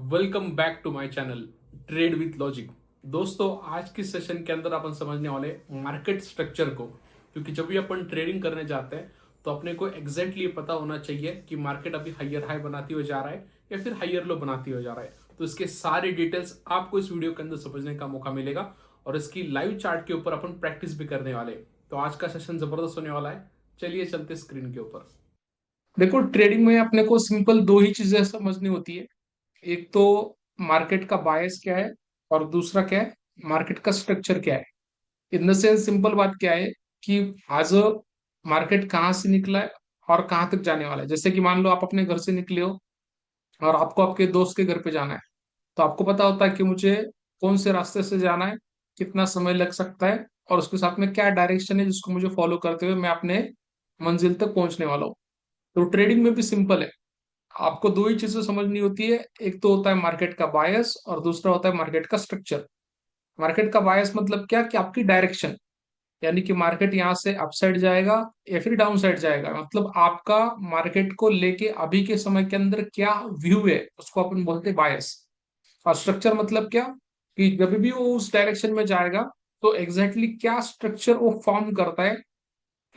Welcome back to my channel trade with logic. दोस्तों, आज के सेशन के अंदर अपन समझने वाले मार्केट स्ट्रक्चर को, क्योंकि जब भी अपन ट्रेडिंग करने जाते हैं तो अपने को एग्जैक्टली पता होना चाहिए कि मार्केट अभी हायर हाई बनाती हुई जा रहा है या फिर हायर लो बनाती हुई जा रहा है। तो इसके सारे डिटेल्स आपको इस वीडियो के अंदर समझने का मौका मिलेगा और इसकी लाइव चार्ट के ऊपर अपन प्रैक्टिस भी करने वाले हैं। तो आज का सेशन जबरदस्त होने वाला है। चलिए चलते स्क्रीन के ऊपर। देखो, ट्रेडिंग में अपने को सिंपल दो ही चीजें समझनी होती है। एक तो मार्केट का बायस क्या है और दूसरा क्या है, मार्केट का स्ट्रक्चर क्या है। इन द सेंस सिंपल बात क्या है कि आज मार्केट कहाँ से निकला है और कहाँ तक जाने वाला है। जैसे कि मान लो आप अपने घर से निकले हो और आपको आपके दोस्त के घर पे जाना है, तो आपको पता होता है कि मुझे कौन से रास्ते से जाना है, कितना समय लग सकता है और उसके साथ में क्या डायरेक्शन है जिसको मुझे फॉलो करते हुए मैं अपने मंजिल तक पहुंचने वाला हूँ। तो ट्रेडिंग में भी सिंपल है। आपको दो ही चीजें समझनी होती है, एक तो होता है मार्केट का बायस और दूसरा होता है मार्केट का स्ट्रक्चर। मार्केट का बायस मतलब क्या कि आपकी डायरेक्शन, यानी कि मार्केट यहाँ से अपसाइड जाएगा या फिर डाउन साइड जाएगा, मतलब आपका मार्केट को लेके अभी के समय के अंदर क्या व्यू है उसको अपन बोलते हैं बायस। और स्ट्रक्चर मतलब क्या कि जब भी वो उस डायरेक्शन में जाएगा तो एग्जैक्टली क्या स्ट्रक्चर वो फॉर्म करता है,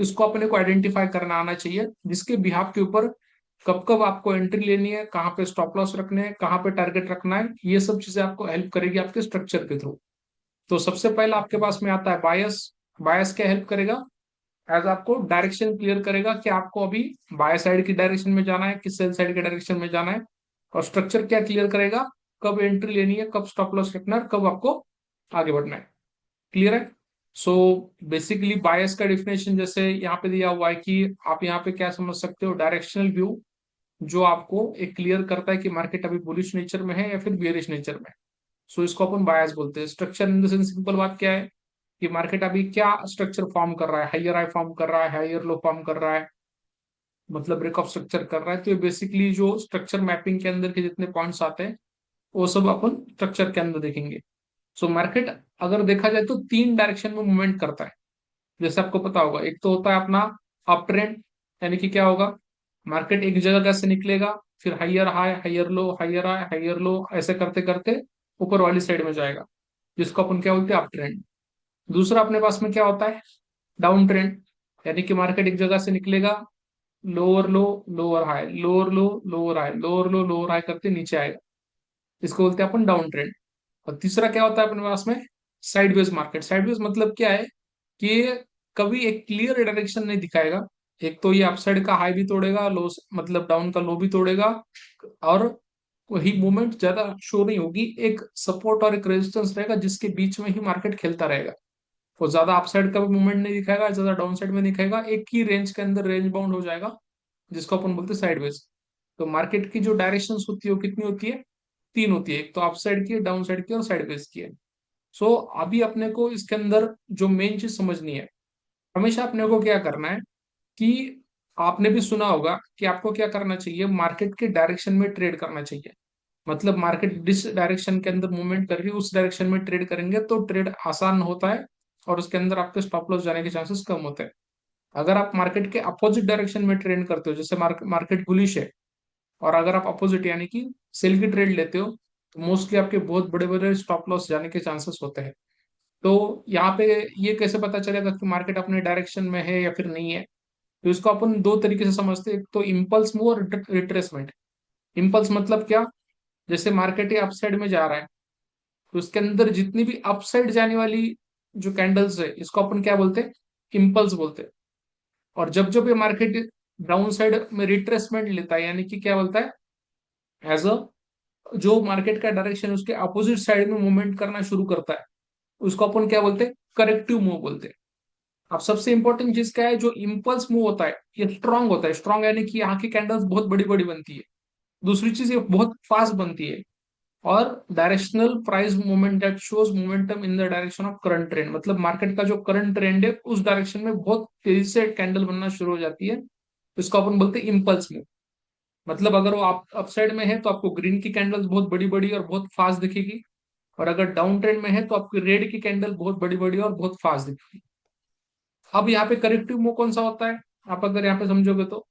इसको अपने को आइडेंटिफाई करना आना चाहिए, जिसके बिहाफ के ऊपर कब कब आपको एंट्री लेनी है, कहाँ पे स्टॉप लॉस रखने हैं, कहाँ पे टारगेट रखना है, ये सब चीजें आपको हेल्प करेगी आपके स्ट्रक्चर के थ्रू। तो सबसे पहले आपके पास में आता है बायस। बायस क्या हेल्प करेगा, एज आपको डायरेक्शन क्लियर करेगा कि आपको अभी बाय साइड की डायरेक्शन में जाना है कि सेल साइड की डायरेक्शन में जाना है। और स्ट्रक्चर क्या क्लियर करेगा, कब एंट्री लेनी है, कब स्टॉप लॉस रखना है, कब आपको आगे बढ़ना है। क्लियर है। सो बेसिकली बायस का डिफिनेशन जैसे यहाँ पे दिया हुआ है कि आप यहाँ पे क्या समझ सकते हो, डायरेक्शनल व्यू जो आपको एक क्लियर करता है कि मार्केट अभी बुलिश नेचर में है या फिर बियरिश नेचर में है। सो इसको अपन बायस बोलते हैं। Structure in the sense simple बात क्या है कि मार्केट अभी क्या स्ट्रक्चर फॉर्म कर रहा है, हाइयर हाई फॉर्म कर रहा है, हाइयर लो फॉर्म कर रहा है, मतलब ब्रेक ऑफ स्ट्रक्चर कर रहा है। तो ये बेसिकली जो स्ट्रक्चर मैपिंग के अंदर के जितने पॉइंट्स आते हैं वो सब अपन स्ट्रक्चर के अंदर देखेंगे। सो मार्केट अगर देखा जाए तो तीन डायरेक्शन में मूवमेंट करता है। जैसे आपको पता होगा, एक तो होता है अपना अप ट्रेंड, यानी कि क्या होगा, मार्केट एक जगह से निकलेगा, फिर हाइयर हाई, हाइयर लो, हाइयर हाई, हाइयर लो, ऐसे करते करते ऊपर वाली साइड में जाएगा, जिसको अपन क्या बोलते हैं, अप ट्रेंड। दूसरा अपने पास में क्या होता है, डाउन ट्रेंड, यानी कि मार्केट एक जगह से निकलेगा, लोअर लो, लोअर हाई, लोअर लो, लोअर हाई, लोअर लो, लोअर हाई करते नीचे आएगा, इसको बोलते हैं अपन डाउन ट्रेंड। और तीसरा क्या होता है अपने पास में, साइडवेज मार्केट। साइडवेज मतलब क्या है कि ये कभी एक क्लियर डायरेक्शन नहीं दिखाएगा। एक तो ये अपसाइड का हाई भी तोड़ेगा, लो मतलब डाउन का लो भी तोड़ेगा, और वही मूवमेंट ज्यादा शो नहीं होगी, एक सपोर्ट और एक रेजिस्टेंस रहेगा जिसके बीच में ही मार्केट खेलता रहेगा। वो ज्यादा अपसाइड का भी मूवमेंट नहीं दिखाएगा, ज्यादा डाउन साइड में दिखाएगा, एक ही रेंज के अंदर रेंज बाउंड हो जाएगा, जिसको अपन बोलते हैं साइडवेज। तो मार्केट की जो डायरेक्शन होती है वो कितनी होती है, तीन होती है, एक तो अप साइड की है, डाउन साइड की और साइडवेज की है। सो अभी अपने को इसके अंदर जो मेन चीज समझनी है, हमेशा अपने को क्या करना है कि आपने भी सुना होगा कि आपको क्या करना चाहिए, मार्केट के डायरेक्शन में ट्रेड करना चाहिए। मतलब मार्केट जिस डायरेक्शन के अंदर मूवमेंट कर रही है उस डायरेक्शन में ट्रेड करेंगे तो ट्रेड आसान होता है और उसके अंदर आपके स्टॉप लॉस जाने के चांसेस कम होते हैं। अगर आप मार्केट के अपोजिट डायरेक्शन में ट्रेड करते हो, जैसे मार्केट बुलिश है और अगर आप अपोजिट यानी कि सेल की ट्रेड लेते हो, तो मोस्टली आपके बहुत बड़े बड़े स्टॉप लॉस जाने के चांसेस होते हैं। तो यहाँ पे ये कैसे पता चलेगा कि मार्केट अपने डायरेक्शन में है या फिर नहीं है, तो इसको अपन दो तरीके से समझते हैं, एक तो इम्पल्स मूव और रिट्रेसमेंट। इम्पल्स मतलब क्या, जैसे मार्केट ये अपसाइड में जा रहा है तो उसके अंदर जितनी भी अपसाइड जाने वाली जो कैंडल्स है इसको अपन क्या बोलते हैं, इम्पल्स बोलते हैं। और जब जब ये मार्केट डाउन साइड में रिट्रेसमेंट लेता है, यानी कि क्या बोलता है, एज अ जो मार्केट का डायरेक्शन उसके अपोजिट साइड में मूवमेंट करना शुरू करता है, उसको अपन क्या बोलते हैं, करेक्टिव मूव बोलते हैं। अब सबसे इंपॉर्टेंट चीज क्या है, जो इम्पल्स मूव होता है ये स्ट्रांग होता है। स्ट्रांग यानी कि यहाँ की कैंडल्स बहुत बड़ी बड़ी बनती है। दूसरी चीज ये बहुत फास्ट बनती है। और directional price movement that shows momentum in the direction of current trend, मतलब मार्केट का जो करंट ट्रेंड है उस डायरेक्शन में बहुत तेजी से कैंडल बनना शुरू हो जाती है, इसको अपन बोलते हैं इम्पल्स मूव। मतलब अगर वो आप अपसाइड में है तो आपको ग्रीन की कैंडल्स बहुत बड़ी बड़ी और बहुत फास्ट दिखेगी, और अगर डाउन ट्रेंड में है तो आपकी रेड की कैंडल बहुत बड़ी बड़ी और बहुत फास्ट दिखेगी। अब यहाँ पे करेक्टिव मूव कौन सा होता है, आप अगर यहाँ पे समझोगे तो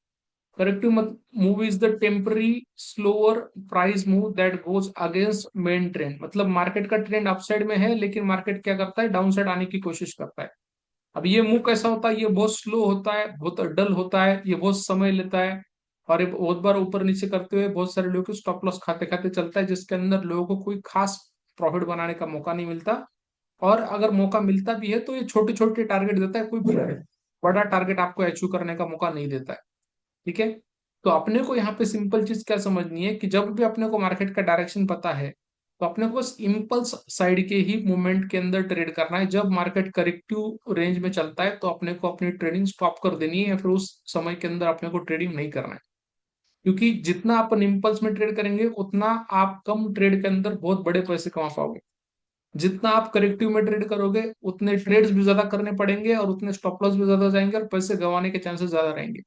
corrective move is the temporary slower price move that goes against main trend, मतलब मार्केट का ट्रेंड अपसाइड में है लेकिन मार्केट क्या करता है, डाउन साइड आने की कोशिश करता है। अब ये मूव कैसा होता है, ये बहुत स्लो होता है, बहुत डल होता है, ये बहुत समय लेता है, और ये बहुत बार ऊपर नीचे करते हुए बहुत सारे लोगों को स्टॉप लॉस खाते खाते चलता है, जिसके अंदर लोगों को कोई खास प्रॉफिट बनाने का मौका नहीं मिलता। और अगर मौका मिलता भी है तो ये छोटे छोटे टारगेट देता है, कोई बड़ा टारगेट आपको अचीव करने का मौका नहीं देता है। ठीक है। तो अपने को यहाँ पे सिंपल चीज क्या समझनी है कि जब भी अपने को मार्केट का डायरेक्शन पता है तो अपने को बस इम्पल्स साइड के ही मूवमेंट के अंदर ट्रेड करना है। जब मार्केट करेक्टिव रेंज में चलता है तो अपने को अपनी ट्रेडिंग स्टॉप कर देनी है, या फिर उस समय के अंदर अपने को ट्रेडिंग नहीं करना है। क्योंकि जितना अपन इम्पल्स में ट्रेड करेंगे उतना आप कम ट्रेड के अंदर बहुत बड़े पैसे कमा पाओगे। जितना आप करेक्टिव में ट्रेड करोगे उतने ट्रेड्स भी ज्यादा करने पड़ेंगे और उतने स्टॉप लॉस भी ज्यादा जाएंगे और पैसे गंवाने के चांसेस ज्यादा रहेंगे।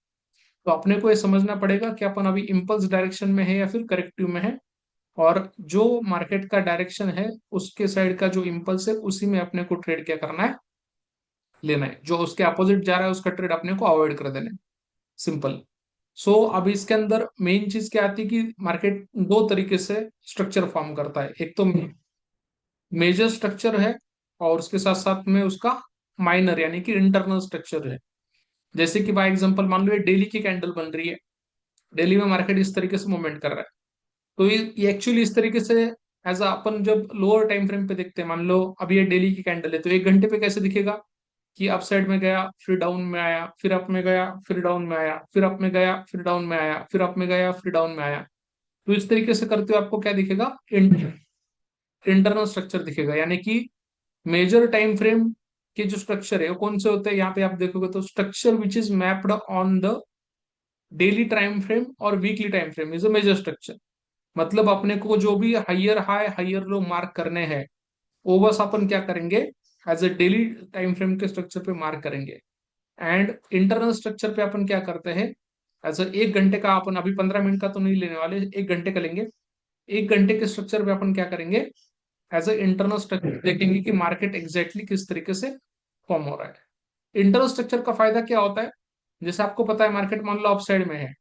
तो अपने को ये समझना पड़ेगा कि अपन अभी इम्पल्स डायरेक्शन में है या फिर करेक्टिव में है, और जो मार्केट का डायरेक्शन है उसके साइड का जो इम्पल्स है उसी में अपने को ट्रेड क्या करना है, लेना है। जो उसके अपोजिट जा रहा है उसका ट्रेड अपने को अवॉइड कर देना है। सिंपल। सो अब इसके अंदर मेन चीज क्या आती है कि मार्केट दो तरीके से स्ट्रक्चर फॉर्म करता है। एक तो मेजर स्ट्रक्चर है और उसके साथ साथ में उसका माइनर यानी कि इंटरनल स्ट्रक्चर है। जैसे कि बाय एग्जांपल मान लो ये डेली की कैंडल बन रही है, डेली में मार्केट इस तरीके से मूवमेंट कर रहा है। तो ये एक्चुअली इस तरीके से एज अपन जब लोअर टाइम फ्रेम पे देखते हैं, मान लो अब ये डेली की कैंडल है तो 1 घंटे पे कैसे दिखेगा कि अप साइड में गया फिर डाउन में आया, फिर अप में गया फिर डाउन में आया, फिर अप में गया फिर डाउन में आया, फिर अप में गया फिर डाउन में आया। तो इस तरीके से करते हुए आपको क्या दिखेगा, इंटरनल स्ट्रक्चर दिखेगा। यानी कि मेजर टाइम फ्रेम के जो स्ट्रक्चर है वो कौन से होते हैं, यहाँ पे आप देखोगे तो structure which is mapped on the daily time frame और weekly time frame is a major structure. मतलब अपने को जो भी higher high higher low mark करने हैं वो बस अपन क्या करेंगे, as a daily time frame के स्ट्रक्चर पे मार्क करेंगे। एंड इंटरनल स्ट्रक्चर पे अपन क्या करते हैं, एज अ 1 घंटे का, अपन अभी 15 मिनट का तो नहीं लेने वाले, 1 घंटे का लेंगे। 1 घंटे के स्ट्रक्चर पे अपन क्या करेंगे, एज अ इंटरनल स्ट्रक्चर देखेंगे कि मार्केट एग्जैक्टली किस तरीके से फॉर्म हो रहा है। इंटरनल स्ट्रक्चर का फायदा क्या होता है, जैसे आपको पता है मार्केट मान लो अप साइड में है,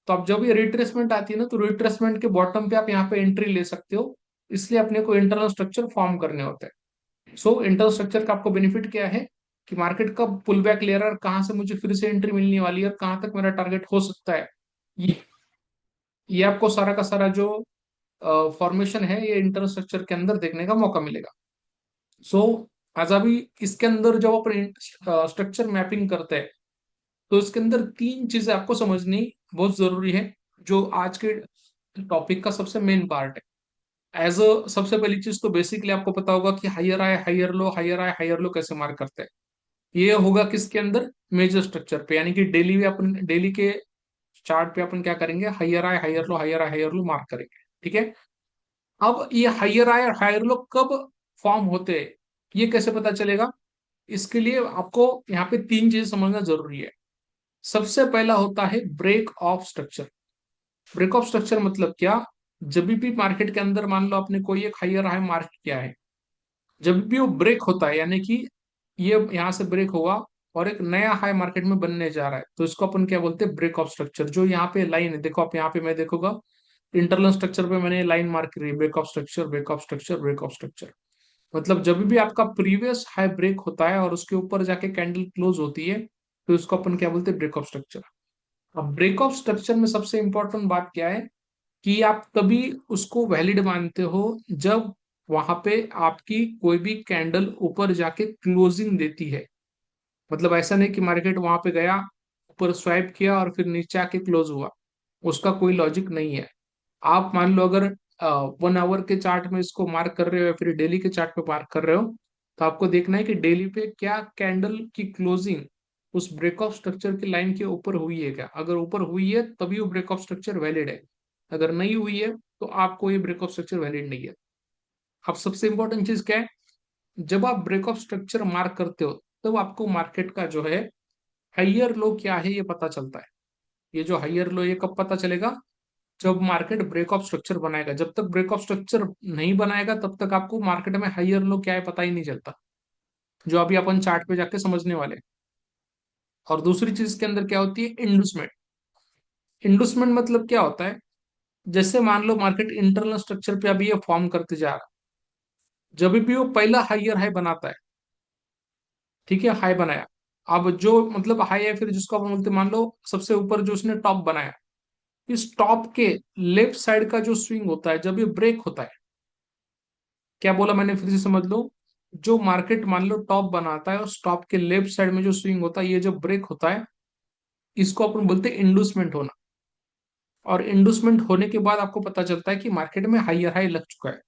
तो अब जब ये रिट्रेसमेंट आती है ना तो रिट्रेसमेंट के बॉटम पे आप यहाँ पे एंट्री ले सकते हो। इसलिए अपने को इंटरनल स्ट्रक्चर फॉर्म करने होते हैं। सो इंटरनल स्ट्रक्चर का आपको बेनिफिट क्या है कि मार्केट कब पुल बैक ले रहा है और कहाँ से मुझे फिर से एंट्री मिलने वाली है और कहाँ तक मेरा टारगेट हो सकता है, ये ये आपको सारा का सारा जो फॉर्मेशन है ये इंटरनल स्ट्रक्चर के अंदर देखने का मौका मिलेगा। सो आज अभी इसके अंदर जब अपन स्ट्रक्चर मैपिंग करते हैं तो इसके अंदर 3 चीजें आपको समझनी बहुत जरूरी है, जो आज के टॉपिक का सबसे मेन पार्ट है। एज अ सबसे पहली चीज तो बेसिकली आपको पता होगा कि हायर आए हायर लो, हायर आए हायर लो कैसे मार्क करते हैं। ये होगा किसके अंदर, मेजर स्ट्रक्चर पे, यानी कि डेली में अपन डेली के चार्ट पे अपन क्या करेंगे, हायर आए हायर लो, हायर आए हायर लो मार्क करेंगे। ठीक है। अब ये हायर आए और हायर लो कब फॉर्म होते हैं, ये कैसे पता चलेगा, इसके लिए आपको यहाँ पे 3 चीजें समझना जरूरी है। सबसे पहला होता है break of structure. Break of structure मतलब क्या, जब भी मार्केट के अंदर मान लो आपने कोई एक हायर हाई मार्क किया है, जब भी वो ब्रेक होता है यानी कि ये यहाँ से ब्रेक हुआ और एक नया हाई मार्केट में बनने जा रहा है, तो इसको अपन क्या बोलते हैं, ब्रेक ऑफ स्ट्रक्चर। जो यहाँ पे लाइन है देखो आप, यहाँ पे मैं देखूंगा इंटरनल स्ट्रक्चर पे मैंने लाइन मार्क करी, break of structure break of structure break of structure. मतलब जब भी आपका प्रीवियस हाई ब्रेक होता है और उसके ऊपर जाके कैंडल क्लोज होती है तो इसको अपन क्या बोलते हैं, ब्रेक ऑफ स्ट्रक्चर। अब ब्रेक ऑफ स्ट्रक्चर में सबसे इंपॉर्टेंट बात क्या है कि आप तभी उसको वैलिड मानते हो जब वहां पे आपकी कोई भी कैंडल ऊपर जाके क्लोजिंग देती है। मतलब ऐसा नहीं कि मार्केट वहां पे गया, ऊपर स्वाइप किया और फिर नीचे आके क्लोज हुआ, उसका कोई लॉजिक नहीं है। आप मान लो अगर 1 आवर के चार्ट में इसको मार्क कर रहे हो या फिर डेली के चार्ट पे मार्क कर रहे हो, तो आपको देखना है कि डेली पे क्या कैंडल की क्लोजिंग उस ब्रेक ऑफ स्ट्रक्चर की लाइन के ऊपर हुई है क्या। अगर ऊपर हुई है तभी वो ब्रेक ऑफ स्ट्रक्चर वैलिड है, अगर नहीं हुई है तो आपको ये ब्रेक ऑफ स्ट्रक्चर वैलिड नहीं है। अब सबसे इंपॉर्टेंट चीज क्या है, जब आप ब्रेक ऑफ स्ट्रक्चर मार्क करते हो तब आपको मार्केट का जो है हाइयर लो क्या है ये पता चलता है। ये जो हाइयर लो ये कब पता चलेगा, जब मार्केट ब्रेक ऑफ स्ट्रक्चर बनाएगा। जब तक ब्रेक ऑफ स्ट्रक्चर नहीं बनाएगा तब तक आपको मार्केट में हाइयर लो क्या है पता ही नहीं चलता, जो अभी अपन चार्ट पे जाके समझने वाले हैं। और दूसरी चीज के अंदर क्या होती है, इंड्यूसमेंट। इंडोसमेंट मतलब क्या होता है? जैसे मान लो मार्केट इंटरनल स्ट्रक्चर पे अभी ये फॉर्म करते जा रहा है, जब भी वो पहला हाइयर हाई बनाता है, ठीक है, हाई बनाया, अब जो मतलब हाई है फिर जिसको अपन बोलते हैं, मान लो सबसे ऊपर जो उसने टॉप बनाया, इस टॉप के लेफ्ट साइड का जो स्विंग होता है जब ये ब्रेक होता है, क्या बोला मैंने फिर से समझ लो, जो मार्केट मान लो टॉप बनाता है उस टॉप के लेफ्ट साइड में जो स्विंग होता है ये जब ब्रेक होता है, इसको अपन बोलते हैं इंडूसमेंट होना। और इंडूसमेंट होने के बाद आपको पता चलता है कि मार्केट में हाइयर हाई लग चुका है।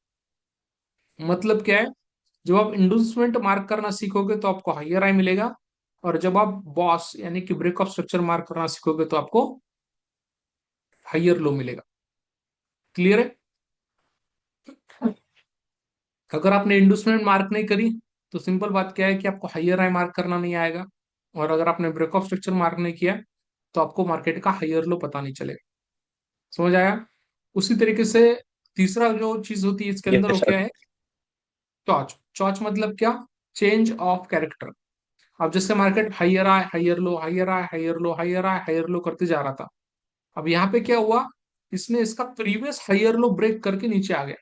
मतलब क्या है? जब आप इंडूसमेंट मार्क करना सीखोगे तो आपको हाइयर हाई मिलेगा, और जब आप बॉस यानी कि ब्रेक ऑफ स्ट्रक्चर मार्क करना सीखोगे तो आपको हाइयर लो मिलेगा। क्लियर है? अगर आपने इंडूसमेंट मार्क नहीं करी तो सिंपल बात क्या है कि आपको हाइयर हाई मार्क करना नहीं आएगा, और अगर आपने ब्रेक ऑफ स्ट्रक्चर मार्क नहीं किया तो आपको मार्केट का हाइयर लो पता नहीं चलेगा। समझ आया? उसी तरीके से तीसरा जो चीज होती है इसके अंदर वो यस क्या सर। है? चॉच। चॉच मतलब क्या? Change of character. अब जैसे मार्केट हाइयर आए हाइयर लो, हाइयर आए हाइयर लो, हाइयर आए हाइयर लो करते जा रहा था, अब यहाँ पे क्या हुआ, इसने इसका प्रीवियस हाइयर लो ब्रेक करके नीचे आ गया।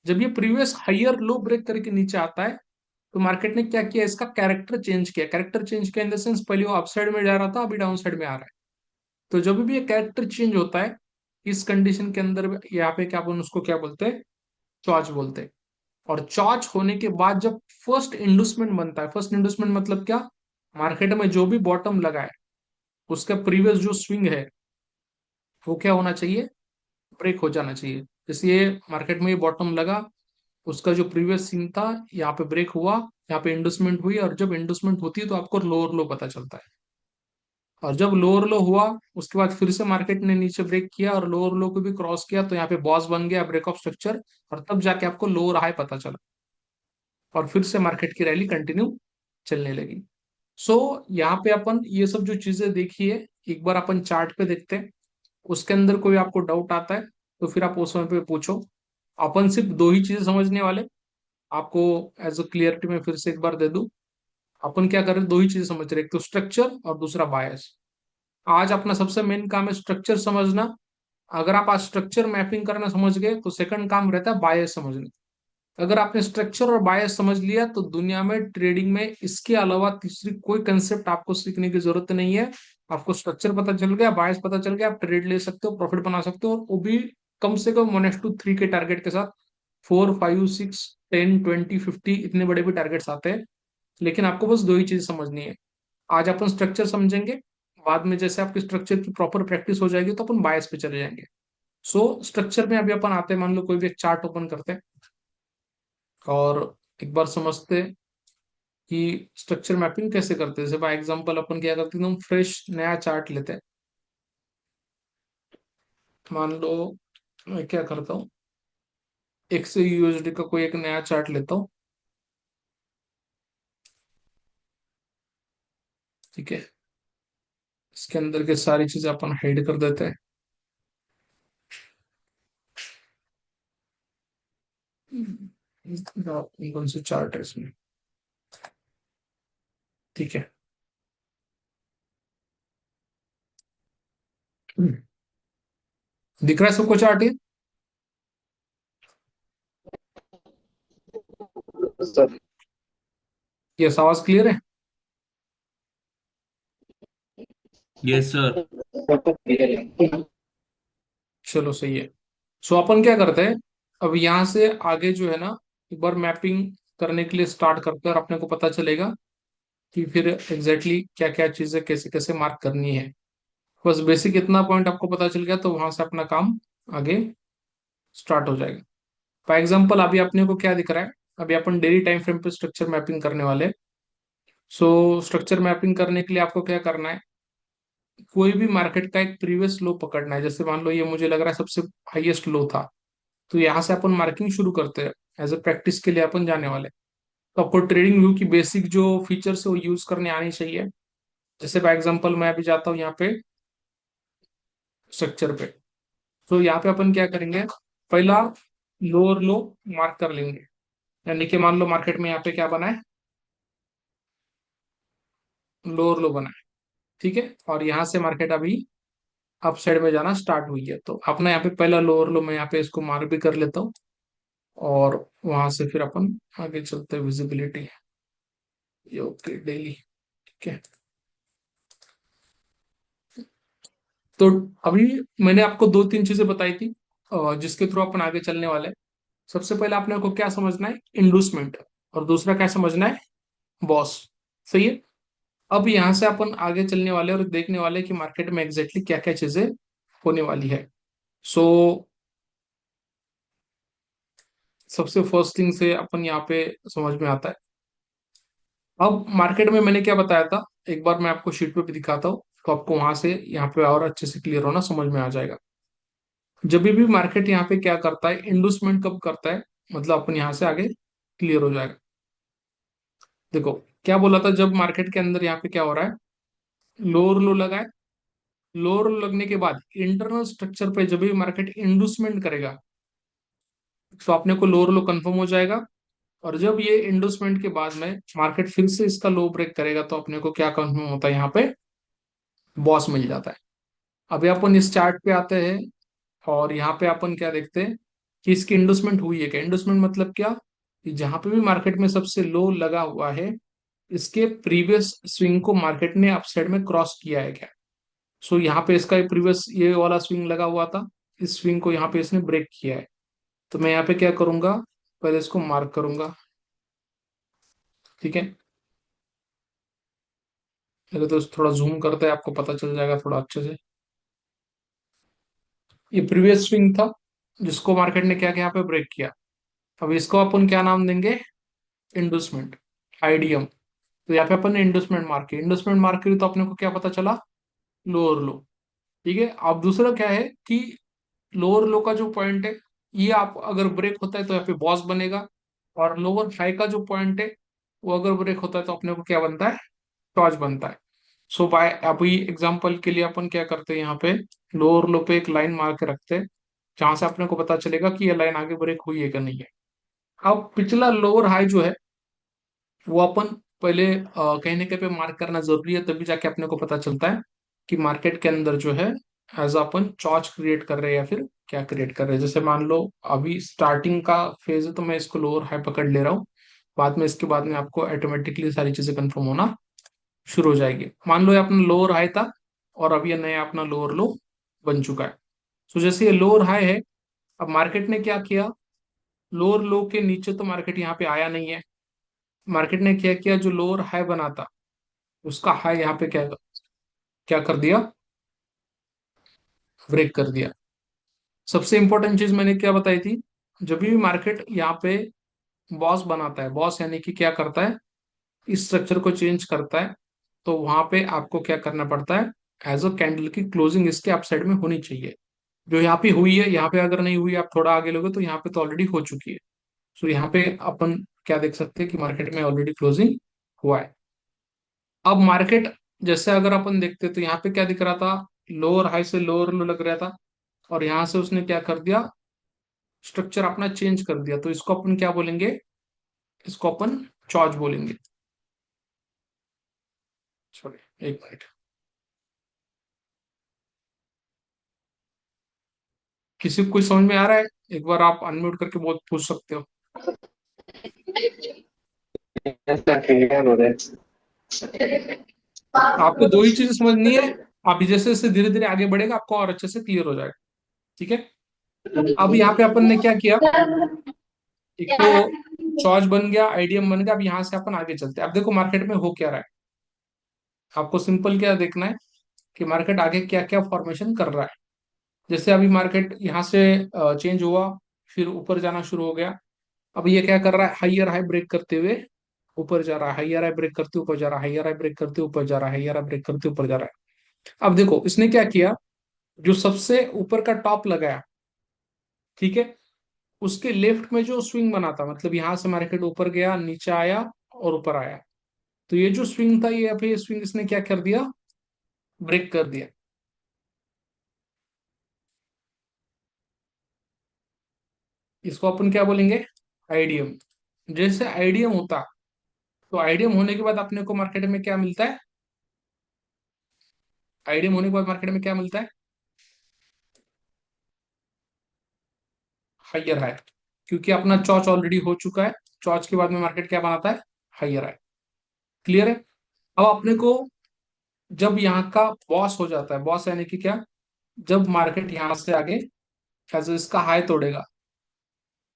जब ये प्रीवियस हाइयर लो ब्रेक करके नीचे आता है तो मार्केट ने क्या किया, इसका कैरेक्टर चेंज किया। कैरेक्टर चेंज किया इन द सेंस, पहले वो अपसाइड में जा रहा था अभी डाउन साइड में आ रहा है। तो जब भी ये कैरेक्टर चेंज होता है इस कंडीशन के अंदर, यहाँ पे क्या अपन उसको क्या बोलते हैं? चॉच बोलते हैं। और चॉच होने के बाद जब फर्स्ट इंडूसमेंट बनता है, फर्स्ट इंडूसमेंट मतलब क्या? मार्केट में जो भी बॉटम लगा है उसका प्रीवियस जो स्विंग है वो क्या होना चाहिए? ब्रेक हो जाना चाहिए। जैसे ये मार्केट में ये बॉटम लगा, उसका जो प्रीवियस स्विंग था यहाँ पे ब्रेक हुआ, यहाँ पे इंडूसमेंट हुई, और जब इंडूसमेंट होती है तो आपको लोअर लो पता चलता है। और जब लोअर लो हुआ उसके बाद फिर से मार्केट ने नीचे ब्रेक किया और लोअर लो को भी क्रॉस किया तो यहाँ पे बॉस बन गया ब्रेक ऑफ स्ट्रक्चर, और तब जाके आपको लोअर हाई पता चला, और फिर से मार्केट की रैली कंटिन्यू चलने लगी। सो यहाँ पे अपन ये सब जो चीजें देखी है, एक बार अपन चार्ट पे देखते हैं, उसके अंदर कोई आपको डाउट आता है तो फिर आप उस समय पे पूछो। अपन सिर्फ दो ही चीजें समझने वाले, आपको एज अ क्लियरिटी में फिर से एक बार दे दूं। अपन क्या कर रहे हैं, दो ही चीजें समझ रहे हैं, एक तो स्ट्रक्चर और दूसरा बायस। आज अपना सबसे मेन काम है स्ट्रक्चर समझना। अगर आप आज स्ट्रक्चर मैपिंग करना समझ गए तो सेकंड काम रहता है बायस समझना। अगर आपने स्ट्रक्चर और बायस समझ लिया तो दुनिया में ट्रेडिंग में इसके अलावा तीसरी कोई कंसेप्ट आपको सीखने की जरूरत नहीं है। आपको स्ट्रक्चर पता चल गया, बायस पता चल गया, आप ट्रेड ले सकते हो, प्रॉफिट बना सकते हो, और वो भी कम से कम 1:3 के टारगेट के साथ। 4, 5, 6, 10, 20, 50 इतने बड़े भी टारगेट्स आते हैं। लेकिन आपको बस दो ही चीज समझनी है। आज अपन स्ट्रक्चर समझेंगे, बाद में जैसे आपकी स्ट्रक्चर की प्रॉपर प्रैक्टिस हो जाएगी तो अपन बायस पे चले जाएंगे। सो स्ट्रक्चर में अभी अपन आते हैं, मान लो कोई भी एक चार्ट ओपन करते हैं और एक बार समझते हैं कि स्ट्रक्चर मैपिंग कैसे करते हैं। जैसे बाय एग्जांपल अपन क्या करते हैं, हम फ्रेश नया चार्ट लेते हैं। मान लो मैं क्या करता हूँ, एक से यूएसडी का कोई एक नया चार्ट लेता हूँ, ठीक है। इसके अंदर के सारी चीजें अपन हाइड कर देते हैं। कौन से चार्ट है इसमें? ठीक है। दिख रहा है सबको चार्ट ये? सर। ये आवाज क्लियर है? Yes sir. चलो सही है। सो अपन क्या करते हैं, अब यहाँ से आगे जो है ना, एक बार मैपिंग करने के लिए स्टार्ट करते हैं और अपने को पता चलेगा कि फिर एग्जैक्टली क्या क्या चीजें कैसे कैसे मार्क करनी है। बस बेसिक इतना पॉइंट आपको पता चल गया तो वहां से अपना काम आगे स्टार्ट हो जाएगा। फॉर एग्जाम्पल अभी अपने को क्या दिख रहा है, अभी अपन डेली टाइम फ्रेम पे स्ट्रक्चर मैपिंग करने वाले। सो स्ट्रक्चर मैपिंग करने के लिए आपको क्या करना है, कोई भी मार्केट का एक प्रीवियस लो पकड़ना है। जैसे मान लो ये मुझे लग रहा है सबसे हाईएस्ट लो था, तो यहाँ से अपन मार्किंग शुरू करते हैं। एज अ प्रैक्टिस के लिए अपन जाने वाले, तो आपको ट्रेडिंग व्यू की बेसिक जो फीचर्स है वो यूज करने आनी चाहिए। जैसे फॉर एग्जांपल मैं अभी जाता हूँ यहाँ पे स्ट्रक्चर पे, तो यहाँ पे अपन क्या करेंगे, पहला लोअर लो मार्क कर लेंगे। यानी कि मान लो मार्केट में यहाँ पे क्या बना है, लोअर लो बना है, ठीक है। और यहाँ से मार्केट अभी अप साइड में जाना स्टार्ट हुई है। तो अपना यहाँ पे पहला लोअर लो मैं यहाँ पे इसको मार्क भी कर लेता हूँ, और वहां से फिर अपन आगे चलते हैं। विजिबिलिटी ये ओके डेली, ठीक है। तो अभी मैंने आपको दो तीन चीजें बताई थी जिसके थ्रू अपन आगे चलने वाले हैं। सबसे पहले आपने को क्या समझना है, इंडूसमेंट, और दूसरा क्या समझना है, बॉस। सही है। अब यहाँ से अपन आगे चलने वाले और देखने वाले कि मार्केट में एग्जैक्टली क्या क्या चीजें होने वाली है। सो सबसे फर्स्ट थिंग से अपन यहाँ पे समझ में आता है। अब मार्केट में मैंने क्या बताया था, एक बार मैं आपको शीट पे भी दिखाता हूँ, तो आपको वहां से यहाँ पे और अच्छे से क्लियर होना समझ में आ जाएगा। जब भी मार्केट यहाँ पे क्या करता है, इंडूसमेंट कब करता है, मतलब अपन यहाँ से आगे क्लियर हो जाएगा। देखो क्या बोला था, जब मार्केट के अंदर यहाँ पे क्या हो रहा है, लोअर लो लगा है। लोअर लो लगने के बाद इंटरनल स्ट्रक्चर पे जब भी मार्केट इंडूसमेंट करेगा, तो अपने को लोअर लो कंफर्म हो जाएगा। और जब ये इंडूसमेंट के बाद में मार्केट फिर से इसका लो ब्रेक करेगा, तो अपने को क्या कंफर्म होता है, यहाँ पे बॉस मिल जाता है। अभी अपन इस चार्ट पे आते हैं, और यहाँ पे अपन क्या देखते हैं कि इसकी इंडूसमेंट हुई है क्या। इंडूसमेंट मतलब क्या, कि जहां पे भी मार्केट में सबसे लो लगा हुआ है, इसके प्रीवियस स्विंग को मार्केट ने अपसाइड में क्रॉस किया है क्या। सो यहाँ पे इसका प्रीवियस ये वाला स्विंग लगा हुआ था, इस स्विंग को यहाँ पे इसने ब्रेक किया है। तो मैं यहाँ पे क्या करूंगा, पहले इसको मार्क करूंगा, ठीक है। अगर तो थोड़ा जूम करते हैं आपको पता चल जाएगा थोड़ा अच्छे से। ये प्रीवियस स्विंग था जिसको मार्केट ने क्या क्या यहाँ पे ब्रेक किया। अब इसको अपन क्या नाम देंगे, इंडूसमेंट, आईडीएम। तो यहाँ पे अपन ने इंडूसमेंट मार्क किया, इंडूसमेंट मार्क करी तो अपने को क्या पता चला, लोअर लो। ठीक है। अब दूसरा क्या है कि लोअर लो का जो पॉइंट है, ये आप अगर ब्रेक होता है तो यहाँ पे बॉस बनेगा। और लोअर हाई का जो पॉइंट है, वो अगर ब्रेक होता है तो अपने को क्या बनता है, टॉर्च बनता है। सो बाय अभी एग्जांपल के लिए अपन क्या करते हैं, यहाँ पे लोअर लो पे एक लाइन मार के रखते हैं, जहां से अपने को पता चलेगा कि ये लाइन आगे ब्रेक हुई है कि नहीं है। अब पिछला लोअर हाई जो है, वो अपन पहले कहीं ना कहीं पे मार्क करना जरूरी है, तभी जाके अपने को पता चलता है कि मार्केट के अंदर जो है एज अपन चॉच क्रिएट कर रहे हैं या फिर क्या क्रिएट कर रहे हैं। जैसे मान लो अभी स्टार्टिंग का फेज है, तो मैं इसको लोअर हाई पकड़ ले रहा हूँ। बाद में इसके बाद में आपको ऑटोमेटिकली सारी चीजें कंफर्म होना शुरू हो जाएगी। मान लो ये अपना लोअर हाई था, और अभी ये नया अपना लोअर लो बन चुका है। तो जैसे ये लोअर हाई है, अब मार्केट ने क्या किया, लोअर लो के नीचे तो मार्केट यहाँ पे आया नहीं है। मार्केट ने क्या किया, जो लोअर हाई बना था उसका हाई यहाँ पे क्या क्या कर दिया, ब्रेक कर दिया। सबसे इंपॉर्टेंट चीज मैंने क्या बताई थी, जब भी मार्केट यहाँ पे बॉस बनाता है, बॉस यानी कि क्या करता है, इस स्ट्रक्चर को चेंज करता है, तो वहां पे आपको क्या करना पड़ता है, एज अ कैंडल की क्लोजिंग इसके अपसाइड में होनी चाहिए। जो यहाँ पे हुई है, यहाँ पे अगर नहीं हुई, आप थोड़ा आगे लोगे तो यहाँ पे तो ऑलरेडी हो चुकी है। सो यहाँ पे अपन क्या देख सकते हैं कि मार्केट में ऑलरेडी क्लोजिंग हुआ है। अब मार्केट जैसे अगर अपन देखते तो यहाँ पे क्या दिख रहा था, लोअर हाई से लोअर लो लग रहा था, और यहाँ से उसने क्या कर दिया, स्ट्रक्चर अपना चेंज कर दिया। तो इसको अपन क्या बोलेंगे, इसको अपन चॉच बोलेंगे। सॉरी, एक मिनट। किसी को कुछ समझ में आ रहा है, एक बार आप अनम्यूट करके बहुत पूछ सकते हो। ऐसा क्लियर हो रहा है। आपको दो ही चीजें समझनी है। आप जैसे जैसे धीरे धीरे आगे बढ़ेगा, आपको और अच्छे से क्लियर हो जाएगा। ठीक है। अब यहाँ पे अपन ने क्या किया, एक तो चॉच बन गया, आईडीएम बन गया। अब यहाँ से अपन आगे चलते हैं। अब देखो मार्केट में हो क्या रहा है, आपको सिंपल क्या देखना है कि मार्केट आगे क्या क्या फॉर्मेशन कर रहा है। जैसे अभी मार्केट यहाँ से चेंज हुआ, फिर ऊपर जाना शुरू हो गया। अब ये क्या कर रहा है, हाइयर हाई ब्रेक करते हुए ऊपर जा रहा है, हाइयर हाई ब्रेक करते ऊपर जा रहा है, हाइयर हाई ब्रेक करते ऊपर जा रहा है, हाइयर हाई ब्रेक करते ऊपर जा रहा है। अब देखो इसने क्या किया, जो सबसे ऊपर का टॉप लगाया, ठीक है, उसके लेफ्ट में जो स्विंग बना था, मतलब यहां से मार्केट ऊपर गया, नीचे आया और ऊपर आया, तो ये जो स्विंग था, ये अभी स्विंग इसने क्या कर दिया, ब्रेक कर दिया। इसको अपन क्या बोलेंगे, आईडीएम। जैसे आईडीएम होता, तो आईडीएम होने के बाद अपने को मार्केट में क्या मिलता है, आईडीएम होने के बाद मार्केट में क्या मिलता है, हायर हाई, क्योंकि अपना चौच ऑलरेडी हो चुका है। चौच के बाद में मार्केट क्या बनाता है? Higher high. क्लियर है? अब अपने को जब यहाँ का बॉस हो जाता है, बॉस यानी कि क्या, जब मार्केट यहाँ से आगे एज इसका हाई तोड़ेगा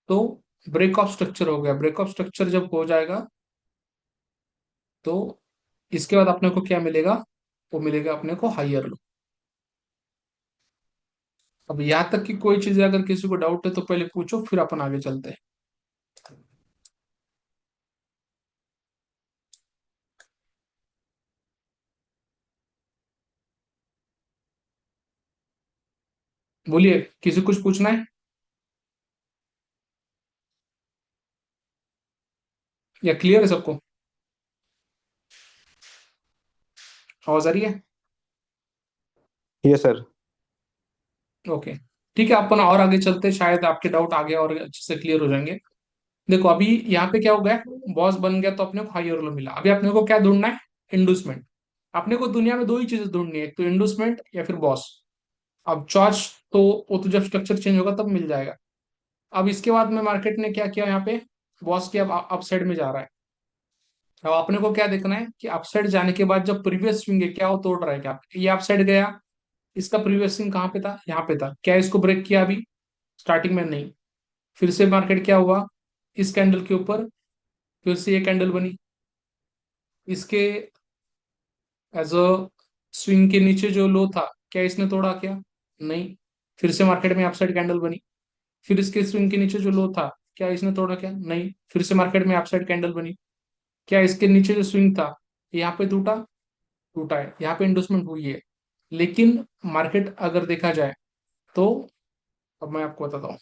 तो ब्रेक ऑफ स्ट्रक्चर हो गया। ब्रेक ऑफ स्ट्रक्चर जब हो जाएगा तो इसके बाद अपने को क्या मिलेगा? वो मिलेगा अपने को हायर लो। अब यहाँ तक की कोई चीज अगर किसी को डाउट है तो पहले पूछो, फिर अपन आगे चलते हैं। बोलिए, किसी कुछ पूछना है या क्लियर है सबको? आवाज आ रही है? Yes sir. ओके, ठीक है, अपन और आगे चलते हैं, शायद आपके डाउट आगे और अच्छे से क्लियर हो जाएंगे। देखो अभी यहाँ पे क्या हो गया, बॉस बन गया तो अपने को हायर लो मिला। अभी अपने को क्या ढूंढना है? इंडूसमेंट। अपने को दुनिया में दो ही चीजें ढूंढनी है, एक तो इंडूसमेंट या फिर बॉस। अब चॉर्च तो वो तो जब स्ट्रक्चर चेंज होगा तब मिल जाएगा। अब इसके बाद में मार्केट ने क्या किया यहाँ पे? बॉस की अब अपसाइड में जा रहा है। अब अपने को क्या देखना है कि अपसाइड जाने के बाद जब प्रीवियस स्विंग है क्या वो तोड़ रहा है क्या? ये अपसाइड गया, इसका प्रीवियस स्विंग कहाँ पे था? यहाँ पे था। क्या इसको ब्रेक किया अभी स्टार्टिंग में? नहीं। फिर से मार्केट क्या हुआ, इस कैंडल के ऊपर फिर से ये कैंडल बनी, इसके एज अ स्विंग के नीचे जो लो था क्या इसने तोड़ा क्या? नहीं। फिर से मार्केट में अपसाइड कैंडल बनी, फिर इसके स्विंग के नीचे जो लो था क्या इसने तोड़ा क्या? नहीं। फिर से मार्केट में अपसाइड कैंडल बनी, क्या इसके नीचे जो स्विंग था यहाँ पे टूटा? टूटा है, यहाँ पे इंडोसमेंट हुई है। लेकिन मार्केट अगर देखा जाए तो, अब मैं आपको बताता हूँ,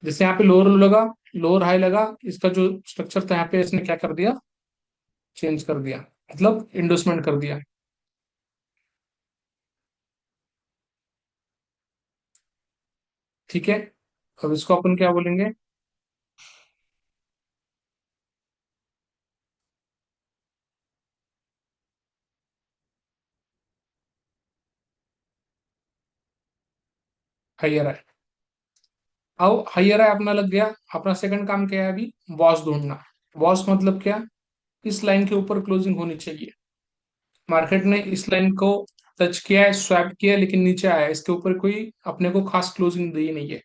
जैसे यहाँ पे लोअर लो लगा, लोअर हाई लगा, इसका जो स्ट्रक्चर था यहाँ पे इसने क्या कर दिया? चेंज कर दिया, मतलब इंडोसमेंट कर दिया। ठीक है, अब इसको अपन क्या बोलेंगे? हायर है। अब हायर है अपना लग गया। अपना सेकंड काम क्या है अभी? बॉस ढूंढना। बॉस मतलब क्या? इस लाइन के ऊपर क्लोजिंग होनी चाहिए। मार्केट ने इस लाइन को टच किया है, स्वैप किया है, लेकिन नीचे आया है, इसके ऊपर कोई अपने को खास क्लोजिंग दी नहीं है।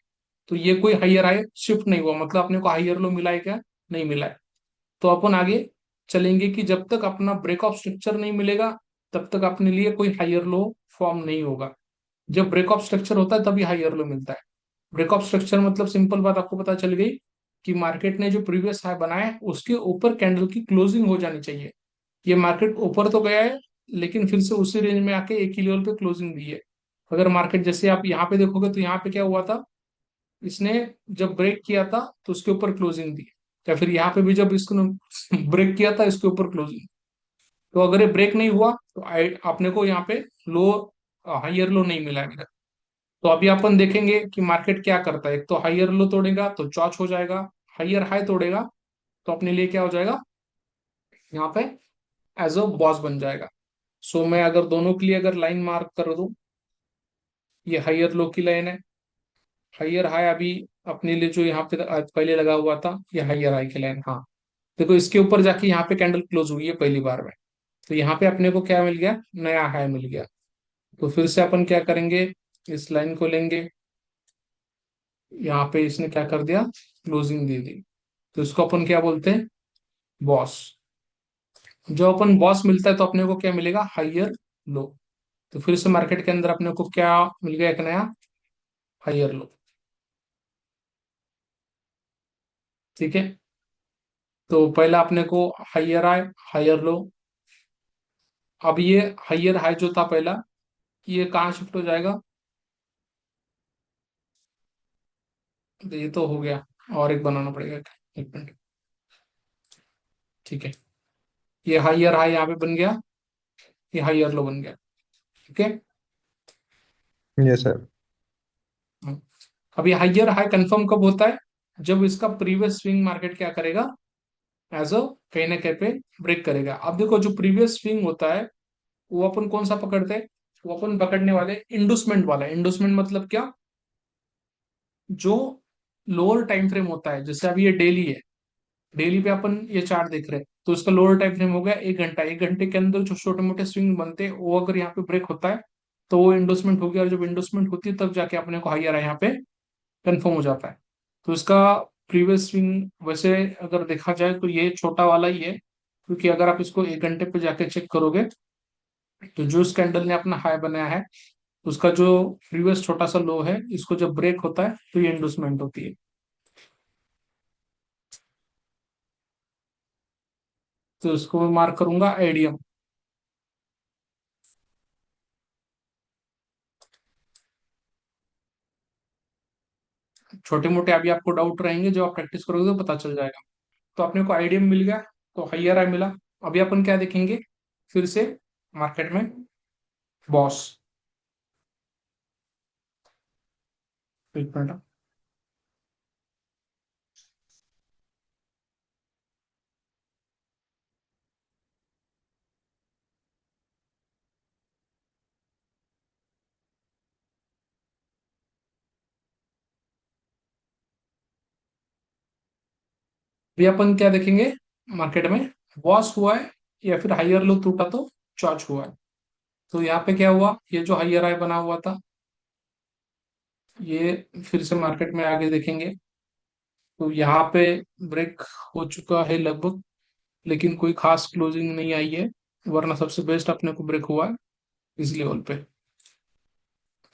तो ये कोई हायर हाई शिफ्ट नहीं हुआ, मतलब अपने को हायर लो मिला है क्या? नहीं मिला है। तो अपन आगे चलेंगे कि जब तक अपना ब्रेक ऑफ स्ट्रक्चर नहीं मिलेगा तब तक अपने लिए कोई हायर लो फॉर्म नहीं होगा। जब ब्रेक ऑफ स्ट्रक्चर होता है तभी हायर लो मिलता है। ब्रेक ऑफ स्ट्रक्चर मतलब सिंपल बात आपको पता चल गई कि मार्केट ने जो प्रीवियस हाई बनाया है उसके ऊपर कैंडल की क्लोजिंग हो जानी चाहिए। ये मार्केट ऊपर तो गया है लेकिन फिर से उसी रेंज में आके एक ही लेवल पे क्लोजिंग दी है। अगर मार्केट जैसे आप यहाँ पे देखोगे तो यहाँ पे क्या हुआ था, इसने जब ब्रेक किया था तो उसके ऊपर क्लोजिंग दी, या फिर यहाँ पे भी जब इसको ब्रेक किया था इसके ऊपर क्लोजिंग। तो अगर ये ब्रेक नहीं हुआ तो अपने को यहाँ पे लो, हायर लो नहीं मिला है। तो अभी अपन देखेंगे कि मार्केट क्या करता है। एक तो हायर लो तोड़ेगा तो चौच हो जाएगा, हायर हाई तोड़ेगा तो अपने लिए क्या हो जाएगा? यहाँ पे एज अ बॉस बन जाएगा। सो मैं अगर दोनों के लिए अगर लाइन मार्क कर दूं, ये हायर लो की लाइन है। हायर हाई अभी अपने लिए जो यहाँ पे पहले लगा हुआ था ये हायर हाई की लाइन। हाँ, देखो इसके ऊपर जाके यहाँ पे कैंडल क्लोज हुई है पहली बार में। तो यहाँ पे अपने को क्या मिल गया? नया हाई मिल गया। तो फिर से अपन क्या करेंगे, इस लाइन को लेंगे, यहाँ पे इसने क्या कर दिया? क्लोजिंग दे दी। तो इसको अपन क्या बोलते हैं? बॉस। जो अपन बॉस मिलता है तो अपने को क्या मिलेगा? Higher low. तो फिर से मार्केट के अंदर अपने को क्या मिल गया? एक नया हायर लो। ठीक है, तो पहला अपने को हायर हाई, हायर लो। अब ये हायर हाई जो था पहला, ये कहाँ शिफ्ट हो जाएगा? तो ये तो हो गया, और एक बनाना पड़ेगा, एक मिनट। ठीक है, ये हायर हाई यहाँ पे बन गया, ये हायर लो बन गया। ठीक है। Yes sir. अब ये हायर हाई कंफर्म कब होता है? जब इसका प्रीवियस स्विंग मार्केट क्या करेगा? एज अ कहीं ना कहीं पे ब्रेक करेगा। अब देखो जो प्रीवियस स्विंग होता है वो अपन कौन सा पकड़ते हैं? तो अपन पकड़ने वाले इंडूसमेंट वाला। इंडूसमेंट मतलब क्या, जो लोअर टाइम फ्रेम होता है, जैसे अभी ये डेली है, डेली पे अपन ये चार्ट देख रहे हैं, तो इसका लोअर टाइम फ्रेम हो गया 1 घंटा। 1 घंटे के अंदर जो छोटे मोटे स्विंग बनते हैं, वो अगर यहाँ पे ब्रेक होता है तो वो इंडोसमेंट हो गया, और जब इंडोसमेंट होती है तब जाके अपने को हायर यहाँ पे कंफर्म हो जाता है। तो इसका प्रीवियस स्विंग वैसे अगर देखा जाए तो ये छोटा वाला ही है, क्योंकि अगर आप इसको 1 घंटे पे जाके चेक करोगे तो जो इस कैंडल ने अपना हाई बनाया है, उसका जो प्रीवियस छोटा सा लो है, इसको जब ब्रेक होता है तो ये इंडोसमेंट होती है। तो इसको मैं मार्क करूंगा आईडियम। छोटे मोटे अभी आपको डाउट रहेंगे, जो आप प्रैक्टिस करोगे तो पता चल जाएगा। तो अपने को आईडियम मिल गया, तो हायर आई मिला। अभी अपन क्या देखेंगे फिर से मार्केट में, बॉस। एक मिनट। अभी अपन क्या देखेंगे मार्केट में, बॉस हुआ है या फिर हायर लो टूटा तो चॉच हुआ है। तो यहाँ पे क्या हुआ, ये जो हायर आई बना हुआ था, ये फिर से मार्केट में आगे देखेंगे तो यहाँ पे ब्रेक हो चुका है लगभग, लेकिन कोई खास क्लोजिंग नहीं आई है, वरना सबसे बेस्ट अपने को ब्रेक हुआ है इस लेवल पे।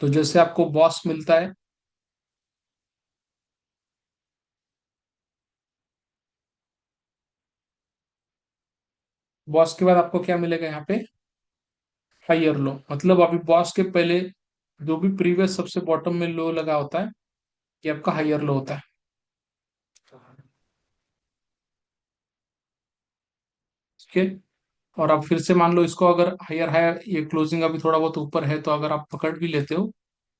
तो जैसे आपको बॉस मिलता है, बॉस के बाद आपको क्या मिलेगा यहाँ पे, हायर लो। मतलब अभी बॉस के पहले जो भी प्रीवियस सबसे बॉटम में लो लगा होता है, ये आपका हायर लो होता है। ठीक है। और आप फिर से मान लो इसको, अगर हायर है, ये क्लोजिंग अभी थोड़ा बहुत ऊपर है, तो अगर आप पकड़ भी लेते हो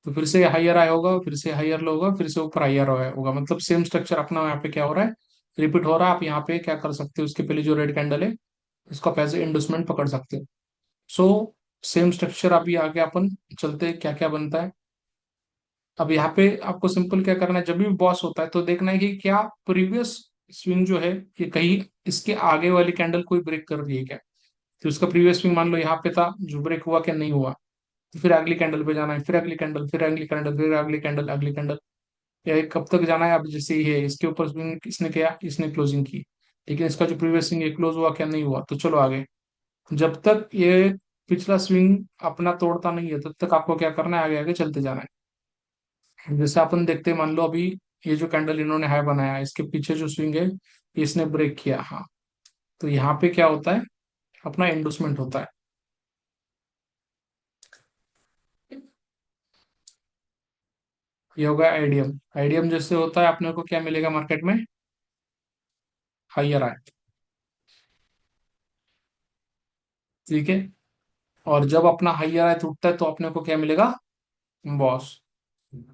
तो फिर से हायर आया होगा, फिर से हायर लो होगा, फिर से ऊपर हायर आया होगा। मतलब सेम स्ट्रक्चर अपना यहाँ पे क्या हो रहा है, रिपीट हो रहा है। आप यहाँ पे क्या कर सकते हो, उसके पहले जो रेड कैंडल है, इसको आप एज ए इंडोसमेंट पकड़ सकते हो। सो सेम स्ट्रक्चर अभी आगे अपन चलते हैं क्या क्या बनता है। अब यहाँ पे आपको सिंपल क्या करना है, जब भी बॉस होता है तो देखना है कि क्या प्रीवियस स्विंग जो है, ये कहीं इसके आगे वाली कैंडल कोई ब्रेक कर रही है क्या। तो उसका प्रीवियस स्विंग मान लो यहाँ पे था, जो ब्रेक हुआ क्या, नहीं हुआ, तो फिर अगली कैंडल पे जाना है, फिर अगली कैंडल, फिर अगली कैंडल, फिर अगली कैंडल, अगली कैंडल, या कब तक जाना है। अब जैसे ये है, इसके ऊपर स्विंग इसने किया, इसने क्लोजिंग की, लेकिन इसका जो प्रीवियस स्विंग है क्लोज हुआ क्या, नहीं हुआ, तो चलो आगे। जब तक ये पिछला स्विंग अपना तोड़ता नहीं है, तब तक आपको क्या करना है, आगे आगे चलते जाना है। जैसे अपन देखते हैं, मान लो अभी ये जो कैंडल इन्होंने हाई बनाया है, इसके पीछे जो स्विंग है, इसने ब्रेक किया, हाँ, तो यहाँ पे क्या होता है, अपना इंडोसमेंट होता है। ये होगा आइडियम। आइडियम जैसे होता है, अपने को क्या मिलेगा मार्केट में, हायर आय। ठीक है। और जब अपना हायर आय टूटता है तो अपने को क्या मिलेगा, बॉस।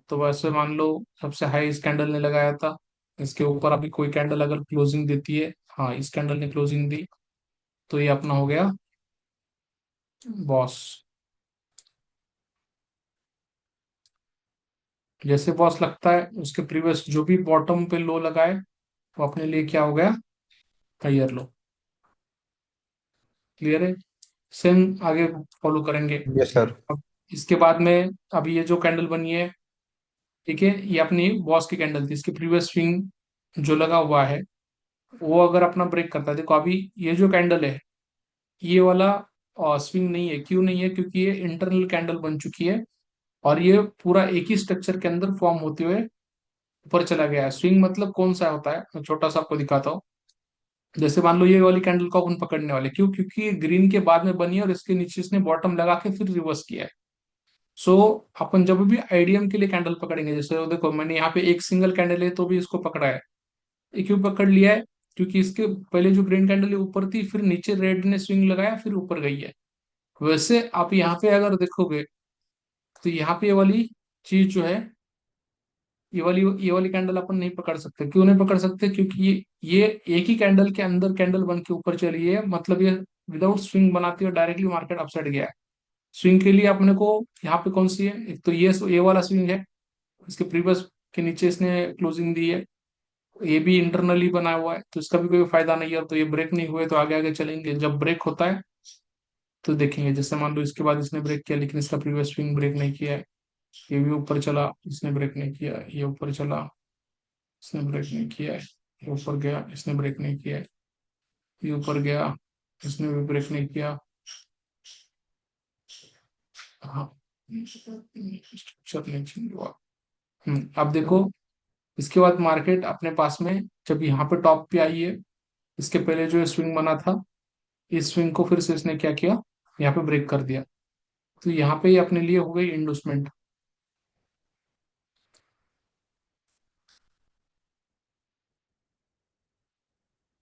तो वैसे मान लो सबसे हाई इस कैंडल ने लगाया था, इसके ऊपर अभी कोई कैंडल अगर क्लोजिंग देती है, हाँ इस कैंडल ने क्लोजिंग दी, तो ये अपना हो गया बॉस। जैसे बॉस लगता है, उसके प्रीवियस जो भी बॉटम पे लो लगाए, वो अपने लिए क्या हो गया, हायर लो। क्लियर है। सेम आगे फॉलो करेंगे। Yes sir. अब इसके बाद में, अभी ये जो कैंडल बनी है, ठीक है, ये अपनी बॉस की कैंडल थी, इसकी प्रीवियस स्विंग जो लगा हुआ है, वो अगर अपना ब्रेक करता है, देखो अभी ये जो कैंडल है, ये वाला स्विंग नहीं है। क्यों नहीं है, क्योंकि ये इंटरनल कैंडल बन चुकी है, और ये पूरा एक ही स्ट्रक्चर के अंदर फॉर्म होते हुए ऊपर चला गया है। स्विंग मतलब कौन सा होता है, मैं छोटा सा आपको दिखाता हूँ। जैसे मान लो ये वाली कैंडल को अपन पकड़ने वाले, क्यों, क्योंकि ये ग्रीन के बाद में बनी है और इसके नीचे इसने बॉटम लगा के फिर रिवर्स किया है। सो अपन जब भी आईडियम के लिए कैंडल पकड़ेंगे, जैसे वो देखो मैंने यहाँ पे एक सिंगल कैंडल है तो भी इसको पकड़ा है। ये क्यों पकड़ लिया है, क्योंकि इसके पहले जो ग्रीन कैंडल है ऊपर थी, फिर नीचे रेड ने स्विंग लगाया, फिर ऊपर गई है। वैसे आप यहाँ पे अगर देखोगे तो यहाँ पे ये वाली चीज जो है, ये वाली कैंडल अपन नहीं पकड़ सकते। क्यों नहीं पकड़ सकते, क्योंकि ये एक ही कैंडल के अंदर कैंडल बन के ऊपर चली है, मतलब ये विदाउट स्विंग बनाती है, डायरेक्टली मार्केट अपसाइड गया है। स्विंग के लिए अपने को यहाँ पे कौन सी है, एक तो ये वाला स्विंग है, इसके प्रीवियस के नीचे इसने क्लोजिंग दी है, ये भी इंटरनली बना हुआ है, तो इसका भी कोई फायदा नहीं है, तो ये ब्रेक नहीं हुए तो आगे आगे चलेंगे। जब ब्रेक होता है तो देखेंगे, जैसे मान लो इसके बाद इसने ब्रेक किया लेकिन इसका प्रीवियस स्विंग ब्रेक नहीं किया है, ये भी ऊपर चला, इसने ब्रेक नहीं किया, ये ऊपर चला, इसने ब्रेक नहीं किया है, ये ऊपर गया, इसने ब्रेक नहीं किया है, ये ऊपर गया, इसने भी ब्रेक नहीं किया। हाँ, स्ट्रक्चर नहीं चेंज हुआ। अब देखो, इसके बाद मार्केट अपने पास में जब यहाँ पे टॉप पे आई है, इसके पहले जो स्विंग बना था, इस स्विंग को फिर से इसने क्या किया, यहाँ पे ब्रेक कर दिया, तो यहाँ पे ही अपने लिए हो गई इंडोसमेंट,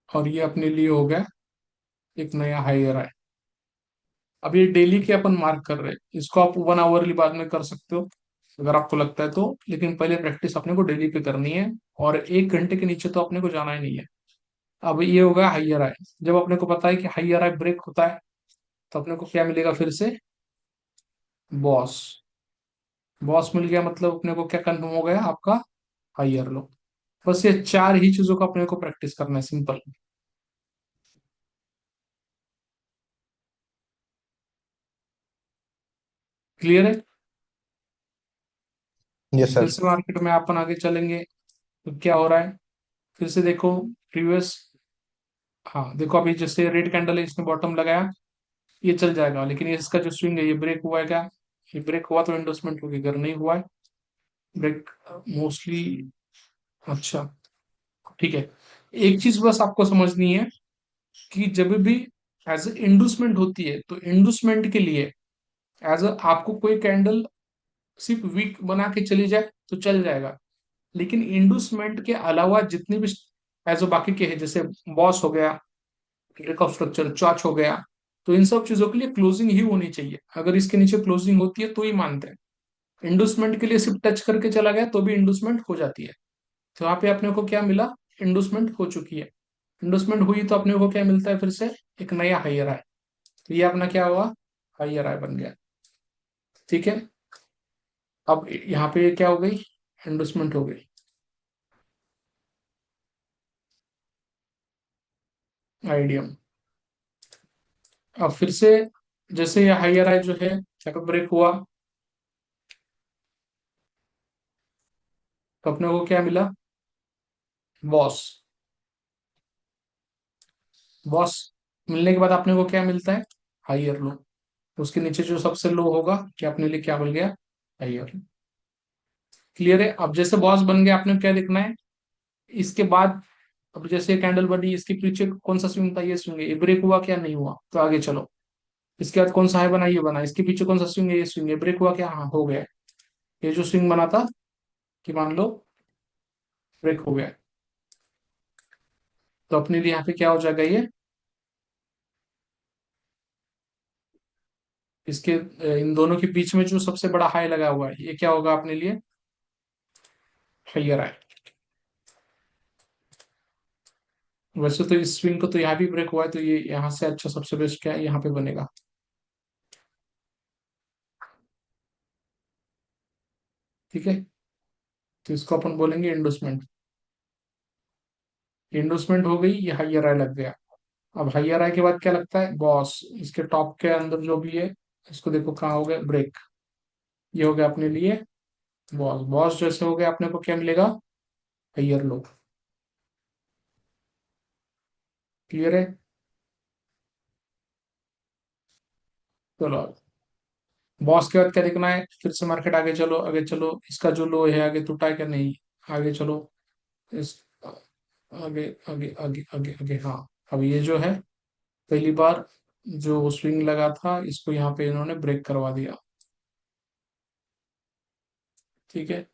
और ये अपने लिए हो गया एक नया हायर है। अब ये डेली के अपन मार्क कर रहे हैं, इसको आप 1 आवरली बाद में कर सकते हो अगर आपको लगता है तो, लेकिन पहले प्रैक्टिस अपने को डेली पे करनी है, और 1 घंटे के नीचे तो अपने को जाना ही नहीं है। अब ये होगा हाइयर आई, जब अपने को पता है कि हाइयर आई ब्रेक होता है तो अपने को क्या मिलेगा, फिर से बॉस। बॉस मिल गया, मतलब अपने को क्या कंफर्म हो गया, आपका हाइयर लो। बस ये 4 ही चीजों का अपने को प्रैक्टिस करना है, सिंपल। क्लियर है? यस फिर सर। से मार्केट में अपन आगे चलेंगे तो क्या हो रहा है, फिर से देखो प्रीवियस, हाँ देखो अभी जैसे रेड कैंडल है, इसने बॉटम लगाया, ये चल जाएगा, लेकिन ये इसका जो स्विंग है ये ब्रेक हुआ है क्या, ये ब्रेक हुआ तो इंडोसमेंट होगी, अगर नहीं हुआ है ब्रेक मोस्टली। अच्छा, ठीक है। एक चीज बस आपको समझनी है कि जब भी एज ए इंडूसमेंट होती है तो इंडूसमेंट के लिए एज अ आपको कोई कैंडल सिर्फ वीक बना के चली जाए तो चल जाएगा, लेकिन इंडूसमेंट के अलावा जितने भी एज अ बाकी के हैं, जैसे बॉस हो गया, ब्रेक ऑफ स्ट्रक्चर, चॉच हो गया, तो इन सब चीजों के लिए क्लोजिंग ही होनी चाहिए, अगर इसके नीचे क्लोजिंग होती है तो ही मानते हैं। इंडूसमेंट के लिए सिर्फ टच करके चला गया तो भी इंडूसमेंट हो जाती है, तो यहाँ पे अपने को क्या मिला, इंडूसमेंट हो चुकी है। इंडूसमेंट हुई तो अपने को क्या मिलता है, फिर से एक नया हाइयर हाई, तो ये अपना क्या हुआ, हाइयर हाई बन गया। ठीक है, अब यहाँ पे क्या हो गई, इंडूसमेंट हो गई, आईडीएम। अब फिर से जैसे ये हाइयर हाई जो है यहाँ पे ब्रेक हुआ, तो अपने को क्या मिला, बॉस। बॉस मिलने के बाद अपने को क्या मिलता है, हाइयर लो, उसके नीचे जो सबसे लो होगा क्या अपने लिए क्या मिल गया, हाइयर। क्लियर है? अब जैसे बॉस बन गया, आपने को क्या देखना है, इसके बाद अब जैसे कैंडल बनी, इसके पीछे कौन सा स्विंग था, ये स्विंग है, ये ब्रेक हुआ क्या, नहीं हुआ, तो आगे चलो। इसके बाद कौन सा है बना, ये बना, इसके पीछे कौन सा स्विंग है, ये स्विंग है, ब्रेक हुआ क्या, हाँ हो गया। ये जो स्विंग बना था कि मान लो ब्रेक हो गया, तो अपने लिए यहाँ पे क्या हो जाएगा, ये इसके इन दोनों के बीच में जो सबसे बड़ा हाई लगा हुआ है, ये क्या होगा अपने लिए, हाइयर हाई। वैसे तो इस स्विंग को तो यहाँ भी ब्रेक हुआ है, तो ये यहाँ से अच्छा सबसे बेस्ट क्या है, यहाँ पे बनेगा। ठीक है, तो इसको अपन बोलेंगे इंडोसमेंट। इंडोसमेंट हो गई, ये हाइयर हाई लग गया। अब हाइयर आई के बाद क्या लगता है, बॉस। इसके टॉप के अंदर जो भी है, इसको देखो कहाँ हो गया, ब्रेक। ये हो गया अपने लिए बॉस। बॉस जैसे हो गया, अपने को क्या मिलेगा, हाइयर लो। क्लियर है? चलो, बॉस के बाद क्या देखना है, फिर से मार्केट आगे चलो, आगे चलो, इसका जो लो है आगे टूटा है क्या, नहीं, आगे चलो, इस आगे आगे आगे आगे आगे, हाँ। अब ये जो है पहली बार जो स्विंग लगा था, इसको यहाँ पे इन्होंने ब्रेक करवा दिया। ठीक है,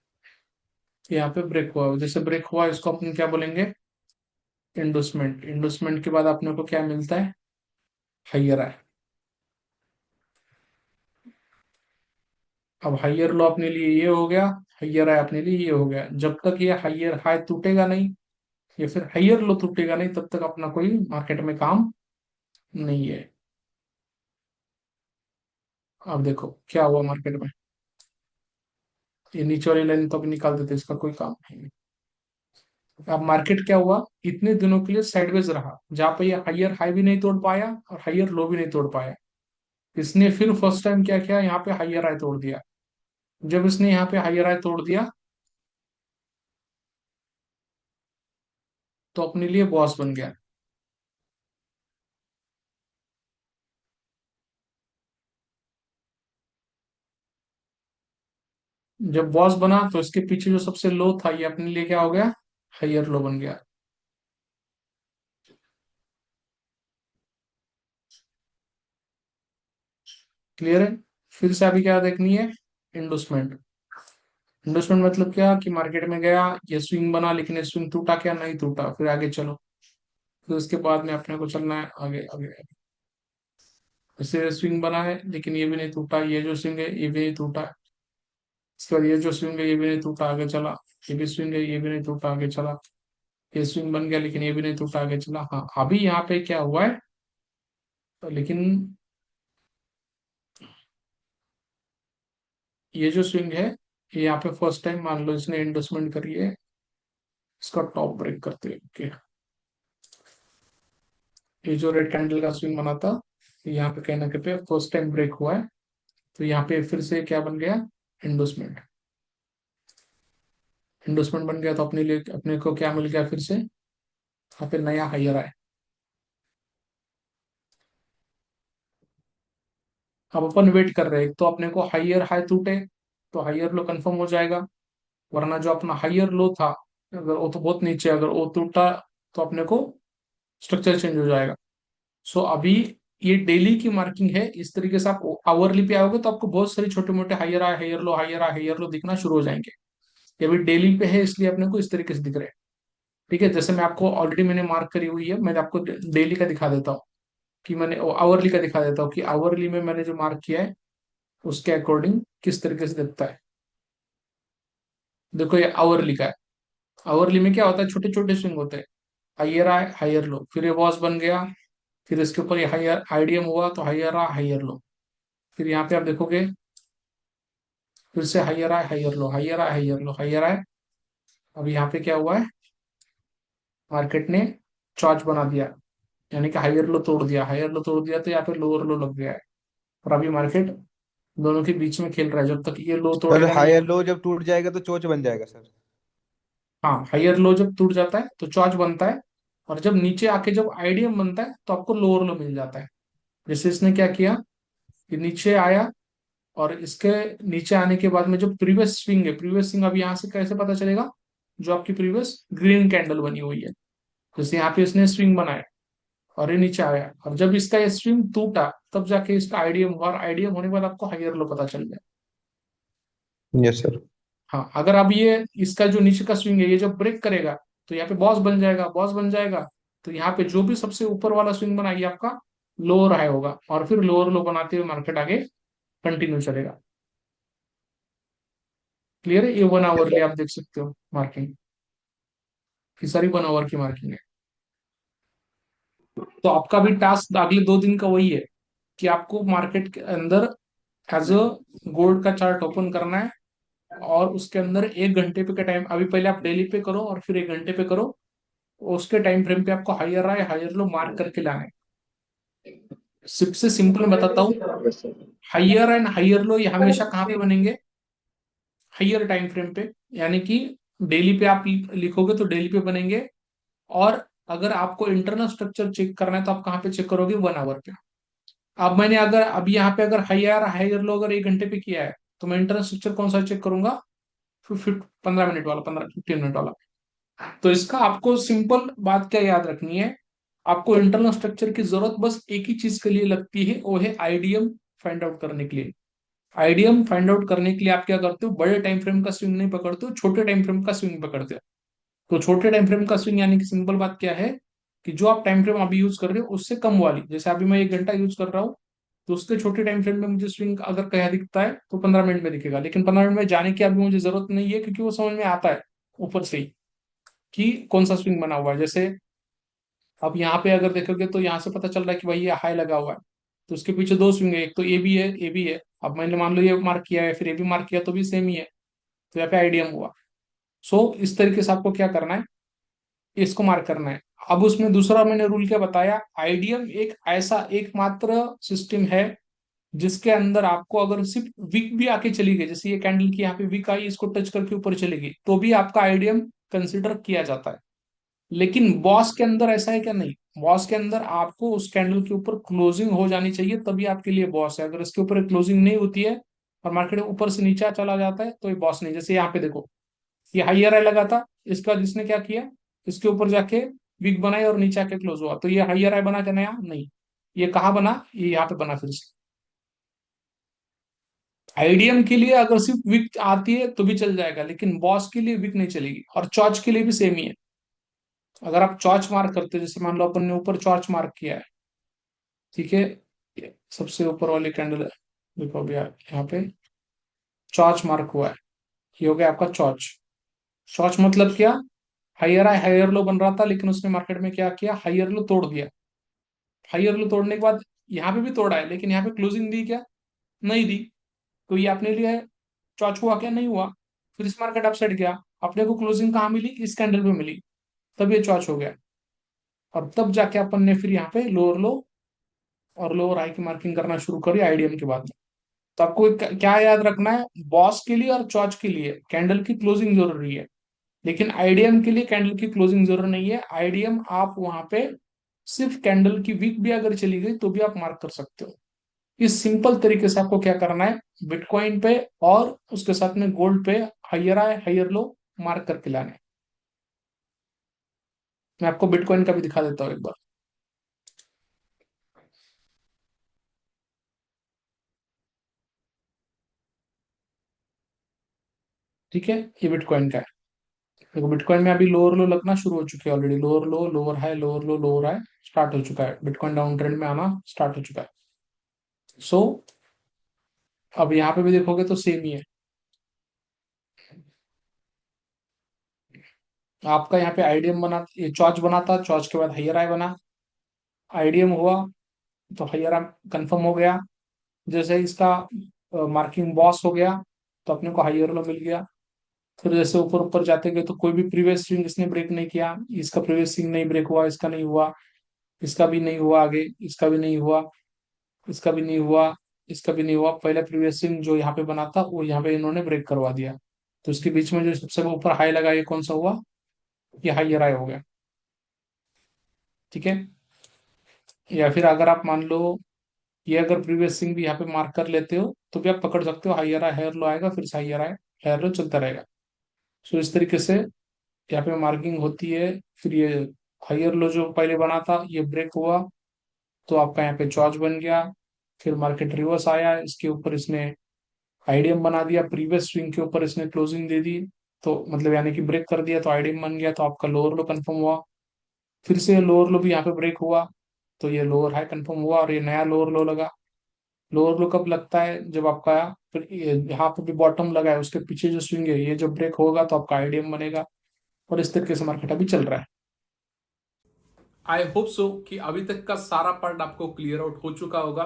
यहाँ पे ब्रेक हुआ, जैसे ब्रेक हुआ इसको अपन क्या बोलेंगे, इंडोसमेंट। इंडोसमेंट के बाद अपने को क्या मिलता है, हाइयर है। अब हाइयर लो अपने लिए ये हो गया, हाइयर है अपने लिए ये हो गया। जब तक ये हाइयर हाई टूटेगा नहीं, या फिर हाइयर लो टूटेगा नहीं, तब तक अपना कोई मार्केट में काम नहीं है। अब देखो क्या हुआ मार्केट में, ये नीचे वाली लाइन तो अभी निकाल देते, इसका कोई काम नहीं है। अब मार्केट क्या हुआ, इतने दिनों के लिए साइडवेज रहा, जहां पे ये हायर हाई भी नहीं तोड़ पाया और हायर लो भी नहीं तोड़ पाया। इसने फिर फर्स्ट टाइम क्या किया, यहाँ पे हायर हाई तोड़ दिया। जब इसने यहाँ पे हायर हाई तोड़ दिया तो अपने लिए बॉस बन गया। जब बॉस बना तो इसके पीछे जो सबसे लो था ये अपने लिए क्या हो गया, हायर लो बन गया। क्लियर है। फिर से अभी क्या देखनी है, इंडोसमेंट। इंडोसमेंट मतलब क्या कि मार्केट में गया, ये स्विंग बना, लेकिन ये स्विंग टूटा क्या, नहीं टूटा, फिर आगे चलो। फिर उसके बाद में अपने को चलना है आगे आगे आगे। जैसे स्विंग बना है लेकिन ये भी नहीं टूटा, ये जो स्विंग है ये भी नहीं टूटा। इसके बाद ये जो स्विंग है ये भी नहीं टूटा, आगे चला। ये भी स्विंग है ये भी नहीं टूटा, आगे चला। ये स्विंग बन गया लेकिन ये भी नहीं टूटा, आगे चला। हाँ अभी यहाँ पे क्या हुआ है, तो लेकिन ये जो स्विंग है, ये यहाँ पे फर्स्ट टाइम मान लो इसने एंडोसमेंट करी है, इसका टॉप ब्रेक करते हैं। ओके, ये जो रेड कैंडल का स्विंग बना था, यहाँ पे कहीं ना कहीं पे फर्स्ट टाइम ब्रेक हुआ है। तो यहाँ पे फिर से क्या बन गया, एंडोसमेंट। एंडोसमेंट बन गया तो अपने लिए अपने को क्या मिल गया, फिर से यहाँ पे नया हायर आया। अब अपन वेट कर रहे हैं, तो अपने को हायर हाई टूटे तो हायर लो कंफर्म हो जाएगा, वरना जो अपना हायर लो था, अगर वो तो बहुत नीचे, अगर वो टूटा तो अपने को स्ट्रक्चर चेंज हो जाएगा। सो अभी ये डेली की मार्किंग है, इस तरीके से आप आवरली पे आओगे तो आपको बहुत सारी छोटे मोटे हायर आए हायर लो हायर आए हायर लो दिखना शुरू हो जाएंगे। ये अभी डेली पे है इसलिए अपने को इस तरीके से दिख रहे हैं। ठीक है, जैसे मैं आपको ऑलरेडी मैंने मार्क करी हुई है, मैं आपको डेली का दिखा देता हूँ कि मैंने आवरली का दिखा देता हूँ कि आवरली में मैंने जो मार्क किया है उसके अकॉर्डिंग किस तरीके से दिखता है। देखो ये आवरली का है। आवरली में क्या होता है, छोटे छोटे स्विंग होते हैं, हायर आए हायर लो, फिर ये वॉस बन गया, फिर इसके ऊपर ये हायर आईडीएम हुआ तो हायर आ हायर लो, फिर यहाँ पे आप देखोगे फिर से हायर आए हायर लो हायर आए हायर लो हायर आए। अब यहाँ पे क्या हुआ है, मार्केट ने चार्ज बना दिया, यानी कि हायर लो तोड़ दिया, हायर लो तोड़ दिया तो यहाँ पे लोअर लो लग गया है। और अभी मार्केट दोनों के बीच में खेल रहा है, जब तक ये लो सर तोड़ेगा नहीं। हायर लो जब टूट जाएगा तो चोच बन जाएगा सर। हाँ हायर लो जब टूट जाता है तो चार्ज बनता है, और जब नीचे आके जब आईडीएम बनता है तो आपको लोअर लो मिल जाता है। जैसे इसने क्या किया, कि नीचे आया, और इसके नीचे आने के बाद में जो प्रीवियस स्विंग है, प्रीवियस स्विंग अब यहाँ से कैसे पता चलेगा, जो आपकी प्रीवियस ग्रीन कैंडल बनी हुई है, जैसे यहाँ पे इसने स्विंग बनाया और ये नीचे आया, और जब इसका ये स्विंग टूटा तब जाके इसका आईडीएम हुआ, और आईडीएम होने के बाद आपको हायर लो पता चल गया। Yes sir. हाँ अगर अब ये इसका जो नीचे का स्विंग है ये जब ब्रेक करेगा तो यहाँ पे बॉस बन जाएगा, बॉस बन जाएगा तो यहाँ पे जो भी सबसे ऊपर वाला स्विंग बना ये आपका लोअर हाई होगा, और फिर लोअर लो बनाते हुए मार्केट आगे कंटिन्यू चलेगा। क्लियर है, ये 1 आवर आप देख सकते हो मार्किंग, ये सारी 1 आवर की मार्किंग है। तो आपका भी टास्क अगले 2 दिन का वही है कि आपको मार्केट के अंदर एज अ गोल्ड का चार्ट ओपन करना है, और उसके अंदर 1 घंटे पे का टाइम, अभी पहले आप डेली पे करो और फिर 1 घंटे पे करो, उसके टाइम फ्रेम पे आपको हायर आए हायर लो मार्क करके लाना है। सबसे सिंपल मैं बताता हूँ, Yes, sir. Higher and higher low ये हमेशा कहाँ पे बनेंगे, हायर टाइम फ्रेम पे, यानी कि डेली पे आप लिखोगे तो डेली पे बनेंगे। और अगर आपको इंटरनल स्ट्रक्चर चेक करना है तो आप कहाँ पे चेक करोगे, 1 आवर पे। अब मैंने अगर अभी यहाँ पे अगर हायर हायर लो अगर 1 घंटे पे किया है तो मैं इंटरनल स्ट्रक्चर कौन सा चेक करूंगा, फिर 15 मिनट वाला, 15 15 मिनट वाला। तो इसका आपको सिंपल बात क्या याद रखनी है, आपको इंटरनल स्ट्रक्चर की जरूरत बस एक ही चीज के लिए लगती है, वो है आईडीएम फाइंड आउट करने के लिए। आईडीएम फाइंड आउट करने के लिए आप क्या करते हो, बड़े टाइम फ्रेम का स्विंग नहीं पकड़ते हो, छोटे टाइम फ्रेम का स्विंग पकड़ते हो। तो छोटे टाइम फ्रेम का स्विंग यानी कि सिंपल बात क्या है, कि जो आप टाइम फ्रेम अभी यूज कर रहे हो उससे कम वाली, जैसे अभी मैं 1 घंटा यूज कर रहा हूँ, तो उसके छोटे टाइम फ्रेम में मुझे स्विंग अगर कहीं दिखता है तो 15 मिनट में दिखेगा, लेकिन 15 मिनट में जाने की अभी मुझे जरूरत नहीं है, क्योंकि वो समझ में आता है ऊपर से ही कि कौन सा स्विंग बना हुआ है। जैसे अब यहाँ पे अगर देखोगे तो यहाँ से पता चल रहा है कि भाई ये हाई लगा हुआ है, तो उसके पीछे दो स्विंग है, एक तो ए भी है, ए भी है। अब मैंने मान लो ये मार्क किया है, फिर ए भी मार्क किया, तो भी सेम ही है, तो यहाँ पे आईडीएम हुआ। सो इस तरीके से आपको क्या करना है, इसको मार्क करना है। अब उसमें दूसरा मैंने रूल क्या बताया, आईडीएम एक ऐसा एकमात्र सिस्टम है जिसके अंदर आपको अगर सिर्फ विक भी आके चली गई, जैसे ये कैंडल की यहाँ पे विक आई, इसको टच करके ऊपर चली गई, तो भी आपका आईडीएम कंसिडर किया जाता है। लेकिन बॉस के अंदर ऐसा है क्या, नहीं। बॉस के अंदर आपको उस कैंडल के ऊपर क्लोजिंग हो जानी चाहिए, तभी आपके लिए बॉस है। अगर इसके ऊपर क्लोजिंग नहीं होती है और मार्केट ऊपर से नीचे चला जाता है तो ये बॉस नहीं। जैसे यहाँ पे देखो, ये हाइयर हाई लगा था, इसका जिसने क्या किया, इसके ऊपर जाके विक बनाई और नीचे आके क्लोज हुआ, तो ये हाइयर हाई बना क्या, नया नहीं। ये कहाँ बना, ये यहाँ पे बना फिर से। आईडीएम के लिए अगर सिर्फ विक आती है तो भी चल जाएगा, लेकिन बॉस के लिए विक नहीं चलेगी। और चॉच के लिए भी सेम ही है। अगर आप चॉच मार्क करते हो, जैसे मान लो अपन ने ऊपर चॉच मार्क किया है, ठीक है, ये सबसे ऊपर वाली कैंडल है, देखो अभी यहाँ पे चॉच मार्क हुआ है, ये हो गया आपका चॉच। चॉच मतलब क्या, हायर हाई हायर लो बन रहा था, लेकिन उसने मार्केट में क्या किया, हायर लो तोड़ दिया। हायर लो तोड़ने के बाद यहाँ पे भी तोड़ा है, लेकिन यहाँ पे क्लोजिंग दी क्या, नहीं दी। तो ये अपने लिए चॉच हुआ क्या, नहीं हुआ। फिर इस मार्केट अपसाइड गया, अपने को क्लोजिंग कहाँ मिली, इस कैंडल पे मिली, तब ये चॉच हो गया। और तब जाके अपन ने फिर यहाँ पे लोअर लो और लोअर हाई की मार्किंग करना शुरू करी आईडीएम के बाद में। तो आपको क्या याद रखना है, बॉस के लिए और चॉच के लिए कैंडल की क्लोजिंग जरूरी है, लेकिन आईडीएम के लिए कैंडल की क्लोजिंग जरूरी नहीं है। आईडीएम आप वहां पे सिर्फ कैंडल की वीक भी अगर चली गई तो भी आप मार्क कर सकते हो। इस सिंपल तरीके से आपको क्या करना है, बिटकॉइन पे और उसके साथ में गोल्ड पे higher high higher low mark करके लाने हैं। मैं आपको बिटकॉइन का भी दिखा देता हूँ एक बार, ठीक है। ये बिटकॉइन का है, देखो बिटकॉइन में अभी लोअर लो लगना शुरू हो चुके हैं ऑलरेडी, लोअर लो लोअर हाई लोअर लो लोअर हाई स्टार्ट हो चुका है, बिटकॉइन डाउन ट्रेंड में आना स्टार्ट हो चुका है। सो अब यहाँ पे भी देखोगे तो सेम ही है। आपका यहाँ पे आईडीएम बना, ये चॉच बना था, चॉच के बाद हायर आई बना, आईडीएम हुआ, तो हायर आई कंफर्म हो गया। जैसे इसका मार्किंग बॉस हो गया, तो अपने को हायर लो मिल गया। फिर जैसे ऊपर ऊपर जाते गए तो कोई भी प्रीवियस स्विंग इसने ब्रेक नहीं किया, इसका प्रीवियस स्विंग नहीं ब्रेक हुआ, इसका नहीं हुआ, इसका भी नहीं हुआ, आगे इसका भी नहीं हुआ, इसका भी नहीं हुआ, इसका भी नहीं हुआ। पहले प्रीवियस स्विंग जो यहाँ पे बना था वो यहाँ पे इन्होंने ब्रेक करवा दिया, तो इसके बीच में जो सबसे ऊपर हाई लगा ये कौन सा हुआ, ये हायर हाई हो गया, ठीक है। या फिर अगर आप मान लो ये अगर प्रीवियस स्विंग भी यहाँ पे मार्क कर लेते हो तो भी आप पकड़ सकते हो, हायर हाई हायर लो आएगा, फिर से हायर हाई हायर लो चलता रहेगा। सो इस तरीके से यहाँ पे मार्किंग होती है। फिर ये हायर लो जो पहले बना था ये ब्रेक हुआ, तो आपका यहाँ पे चॉच बन गया। फिर मार्केट रिवर्स आया, इसके ऊपर इसने आईडीएम बना दिया, प्रीवियस स्विंग के ऊपर इसने क्लोजिंग दे दी, तो मतलब यानी कि ब्रेक कर दिया, तो आईडीएम बन गया, तो आपका लोअर लो कंफर्म हुआ। फिर से लोअर लो भी यहाँ पे ब्रेक हुआ, तो ये लोअर हाई कंफर्म हुआ और ये नया लोअर लो लगा। लोअर लो कब लगता है, जब आपका फिर यहाँ पे भी बॉटम लगा है, उसके पीछे जो स्विंग है ये जब ब्रेक होगा तो आपका आईडीएम बनेगा। और इस तरीके से मार्केट अभी चल रहा है। आई होप सो कि अभी तक का सारा पार्ट आपको क्लियर आउट हो चुका होगा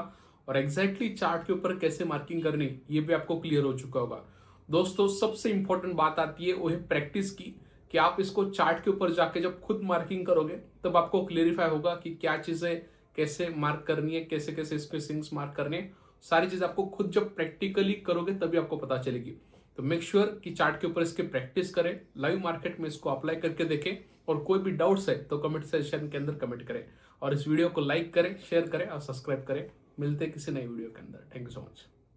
और एग्जैक्टली चार्ट के ऊपर कैसे मार्किंग करनी ये भी आपको क्लियर हो चुका होगा। दोस्तों सबसे इंपॉर्टेंट बात आती है वो है प्रैक्टिस की, कि आप इसको चार्ट के ऊपर जाके जब खुद मार्किंग करोगे तब आपको क्लियरिफाई होगा कि क्या चीजें कैसे मार्क करनी है, कैसे कैसे इसके सिंग्स मार्क करने हैं। सारी चीज आपको खुद जब प्रैक्टिकली करोगे तभी आपको पता चलेगी। तो मेक श्योर कि चार्ट के ऊपर इसके प्रैक्टिस करें, लाइव मार्केट में इसको अप्लाई करके देखें, और कोई भी डाउट्स है तो कमेंट सेक्शन के अंदर कमेंट करें, और इस वीडियो को लाइक करें, शेयर करें और सब्सक्राइब करें। मिलते हैं किसी नई वीडियो के अंदर। Thank you so much.